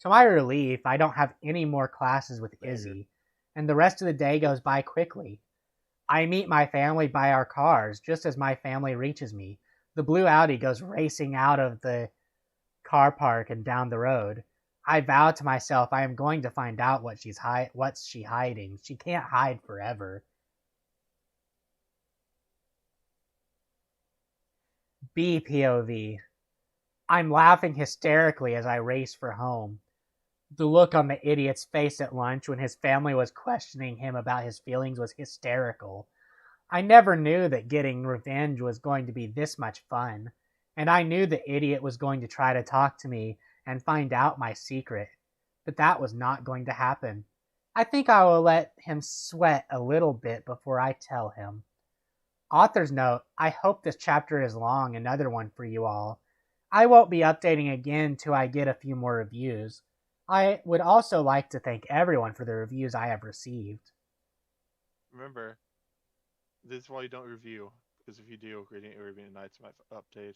To my relief, I don't have any more classes with Izzy, and the rest of the day goes by quickly. I meet my family by our cars. Just as my family reaches me, the blue Audi goes racing out of the car park and down the road. I vow to myself I am going to find out what's she hiding. She can't hide forever. B POV. I'm laughing hysterically as I race for home. The look on the idiot's face at lunch when his family was questioning him about his feelings was hysterical. I never knew that getting revenge was going to be this much fun, and I knew the idiot was going to try to talk to me and find out my secret, but that was not going to happen. I think I will let him sweat a little bit before I tell him. Author's note, I hope this chapter is long, another one for you all. I won't be updating again till I get a few more reviews. I would also like to thank everyone for the reviews I have received. Remember, this is why you don't review, because if you do, Radiant Arabian Nights might update.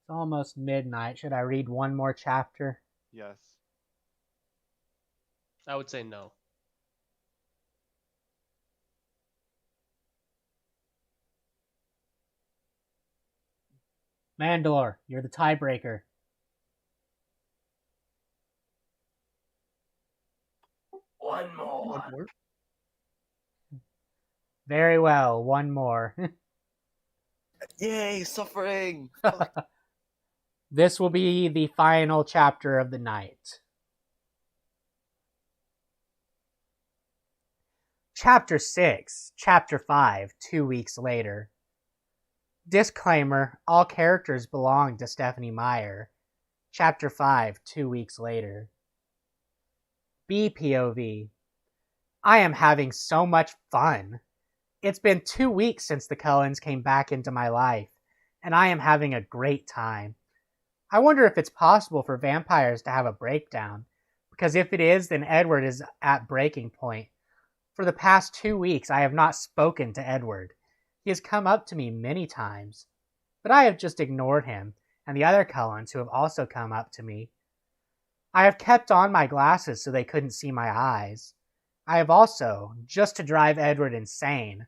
It's almost midnight. Should I read one more chapter? Yes. I would say no. Mandalore, you're the tiebreaker. One more. One more. Very well, one more. Yay, suffering! This will be the final chapter of the night. Chapter 6, Chapter 5, 2 weeks later. Disclaimer, all characters belong to Stephanie Meyer. Chapter 5, 2 weeks later. BPOV. I am having so much fun. It's been 2 weeks since the Cullens came back into my life, and I am having a great time. I wonder if it's possible for vampires to have a breakdown, because if it is, then Edward is at breaking point. For the past 2 weeks, I have not spoken to Edward. He has come up to me many times, but I have just ignored him and the other Cullens who have also come up to me. I have kept on my glasses so they couldn't see my eyes. I have also, just to drive Edward insane,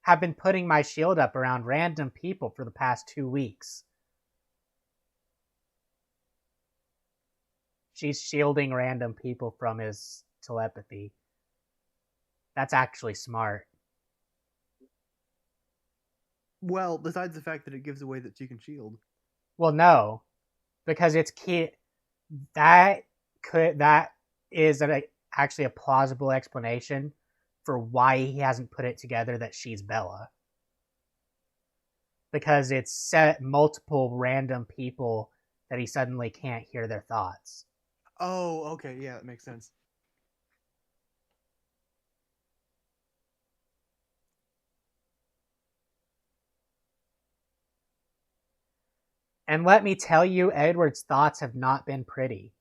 have been putting my shield up around random people for the past 2 weeks. She's shielding random people from his telepathy. That's actually smart. Well, besides the fact that it gives away that she can shield. Well, no, because it's key. That is actually a plausible explanation for why he hasn't put it together that she's Bella. Because it's set multiple random people that he suddenly can't hear their thoughts. Oh, okay, yeah, that makes sense. And let me tell you, Edward's thoughts have not been pretty.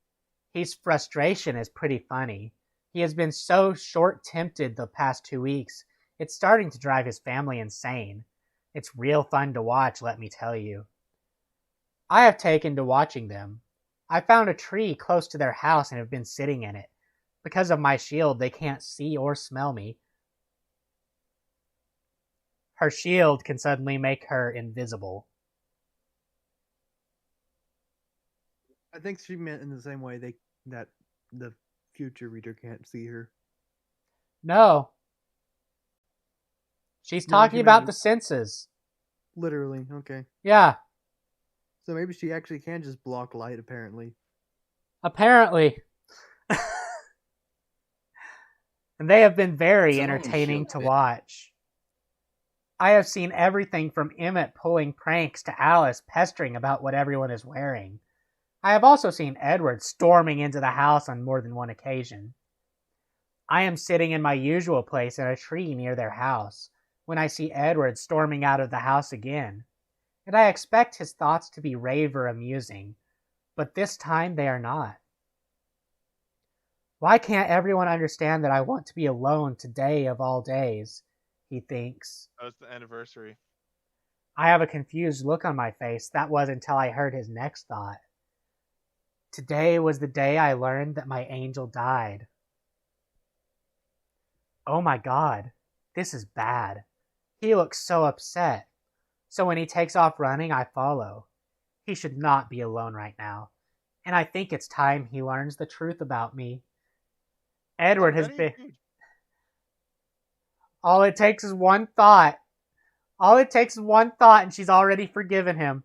His frustration is pretty funny. He has been so short-tempered the past 2 weeks, it's starting to drive his family insane. It's real fun to watch, let me tell you. I have taken to watching them. I found a tree close to their house and have been sitting in it. Because of my shield, they can't see or smell me. Her shield can suddenly make her invisible. I think she meant in the same way that the future reader can't see her. No. She's No, talking she about meant the senses. literally. Okay. Yeah, So maybe she actually can just block light, apparently. apparently. And they have been very Someone entertaining should to be. watch. I have seen everything from Emmett pulling pranks to Alice pestering about what everyone is wearing. I have also seen Edward storming into the house on more than one occasion. I am sitting in my usual place in a tree near their house when I see Edward storming out of the house again, and I expect his thoughts to be rave or amusing, but this time they are not. Why can't everyone understand that I want to be alone today of all days? He thinks. That was the anniversary. I have a confused look on my face. That was until I heard his next thought. Today was the day I learned that my angel died. Oh my God, this is bad. He looks so upset. So when he takes off running, I follow. He should not be alone right now. And I think it's time he learns the truth about me. Edward has been... All it takes is one thought. All it takes is one thought and she's already forgiven him.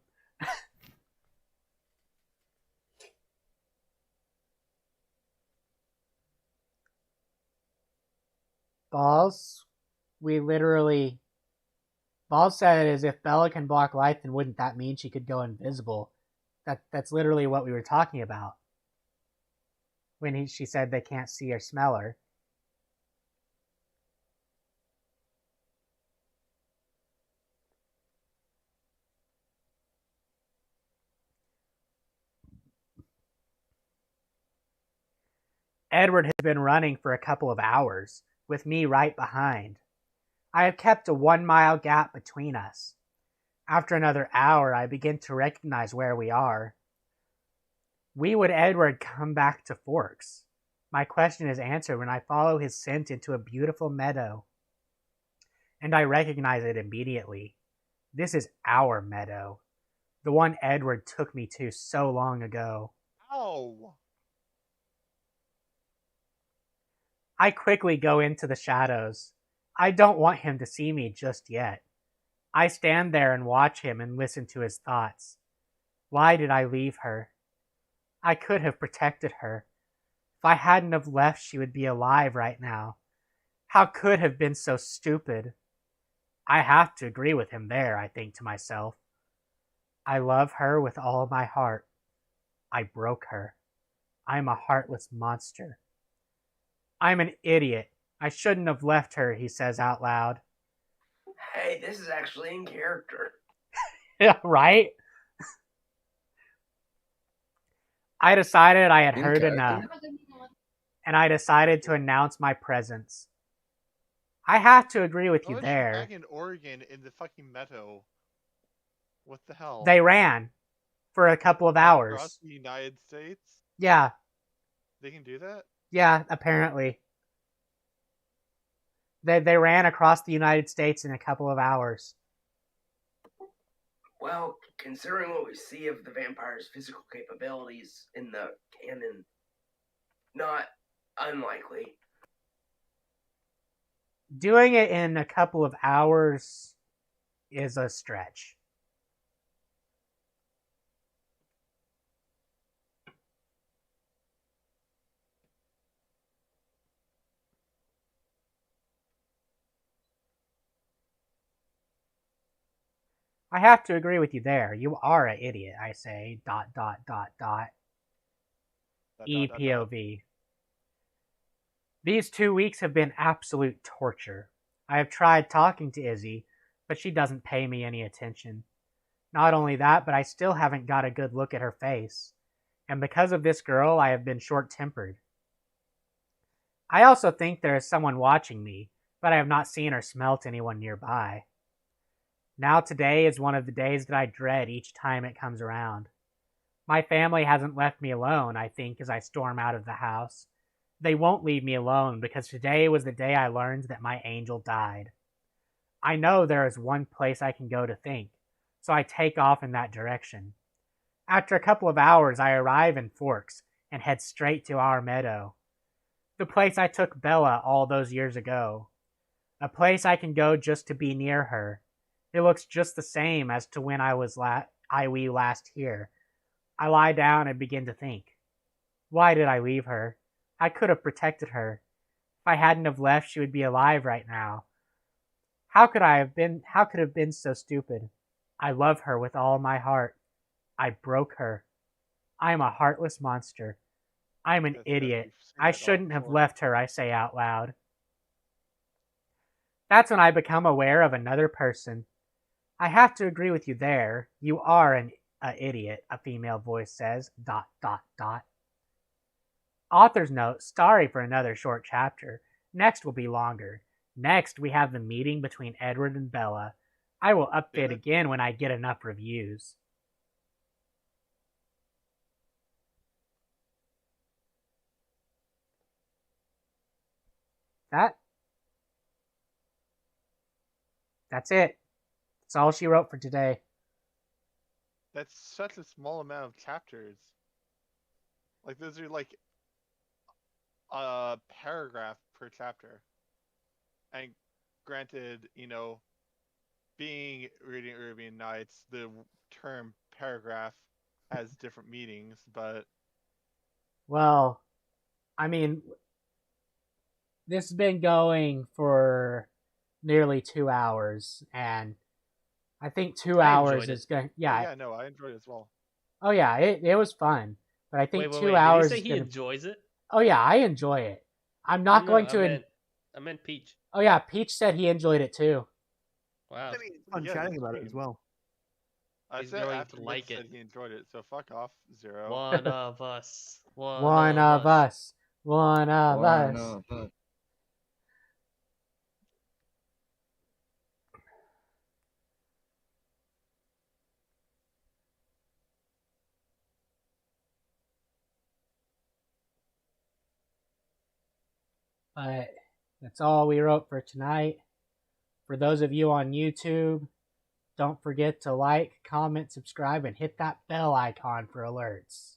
Balls, Balls said as if Bella can block light, then wouldn't that mean she could go invisible? That's literally what we were talking about. When she said they can't see or smell her. Edward has been running for a couple of hours, with me right behind. I have kept a 1-mile gap between us. After another hour, I begin to recognize where we are. Would Edward come back to Forks? My question is answered when I follow his scent into a beautiful meadow. And I recognize it immediately. This is our meadow. The one Edward took me to so long ago. Oh! I quickly go into the shadows. I don't want him to see me just yet. I stand there and watch him and listen to his thoughts. Why did I leave her? I could have protected her. If I hadn't have left, she would be alive right now. How could have been so stupid? I have to agree with him there, I think to myself. I love her with all my heart. I broke her. I'm a heartless monster. I'm an idiot. I shouldn't have left her, he says out loud. Hey, this is actually in character. Yeah, right? I decided I had In heard character? enough, and I decided to announce my presence. I have to agree with you Unless there. you're back in Oregon in the fucking meadow. What the hell? They ran for a couple of hours. Across the United States? Yeah, They can do that? yeah, apparently. They ran across the United States in a couple of hours. Well, considering what we see of the vampire's physical capabilities in the canon, not unlikely. Doing it in a couple of hours is a stretch. I have to agree with you there. You are an idiot, I say. ... EPOV. These 2 weeks have been absolute torture. I have tried talking to Izzy, but she doesn't pay me any attention. Not only that, but I still haven't got a good look at her face. And because of this girl, I have been short-tempered. I also think there is someone watching me, but I have not seen or smelt anyone nearby. Now today is one of the days that I dread each time it comes around. My family hasn't left me alone, I think, as I storm out of the house. They won't leave me alone because today was the day I learned that my angel died. I know there is one place I can go to think, so I take off in that direction. After a couple of hours, I arrive in Forks and head straight to our meadow. The place I took Bella all those years ago. A place I can go just to be near her. It looks just the same as to when we last here. I lie down and begin to think. Why did I leave her? I could have protected her. If I hadn't have left, she would be alive right now. How could have been so stupid? I love her with all my heart. I broke her. I am a heartless monster. I'm an idiot. I shouldn't have left her, I say out loud. That's when I become aware of another person. I have to agree with you there. You are an idiot, a female voice says. ... Author's note, sorry for another short chapter. Next will be longer. Next, we have the meeting between Edward and Bella. I will update again when I get enough reviews. That's it. That's all she wrote for today. That's such a small amount of chapters. Like, those are like a paragraph per chapter. And granted, you know, being Radiant Arabian Nights, the term paragraph has different meanings, but... Well, I mean, this has been going for nearly 2 hours, and I think 2 hours is going. Yeah, no, I enjoyed it as well. Oh yeah, it was fun, but I think wait, 2 hours. Did he say he enjoys it? Oh yeah, I enjoy it. I'm not going to. I meant Peach. Oh yeah, Peach said he enjoyed it too. Wow. I mean, it's fun chatting about it as well. I He's said going after to like said it. he enjoyed it, so fuck off, Zero. One of us. One of us. One of us. But that's all we wrote for tonight. For those of you on YouTube, don't forget to like, comment, subscribe, and hit that bell icon for alerts.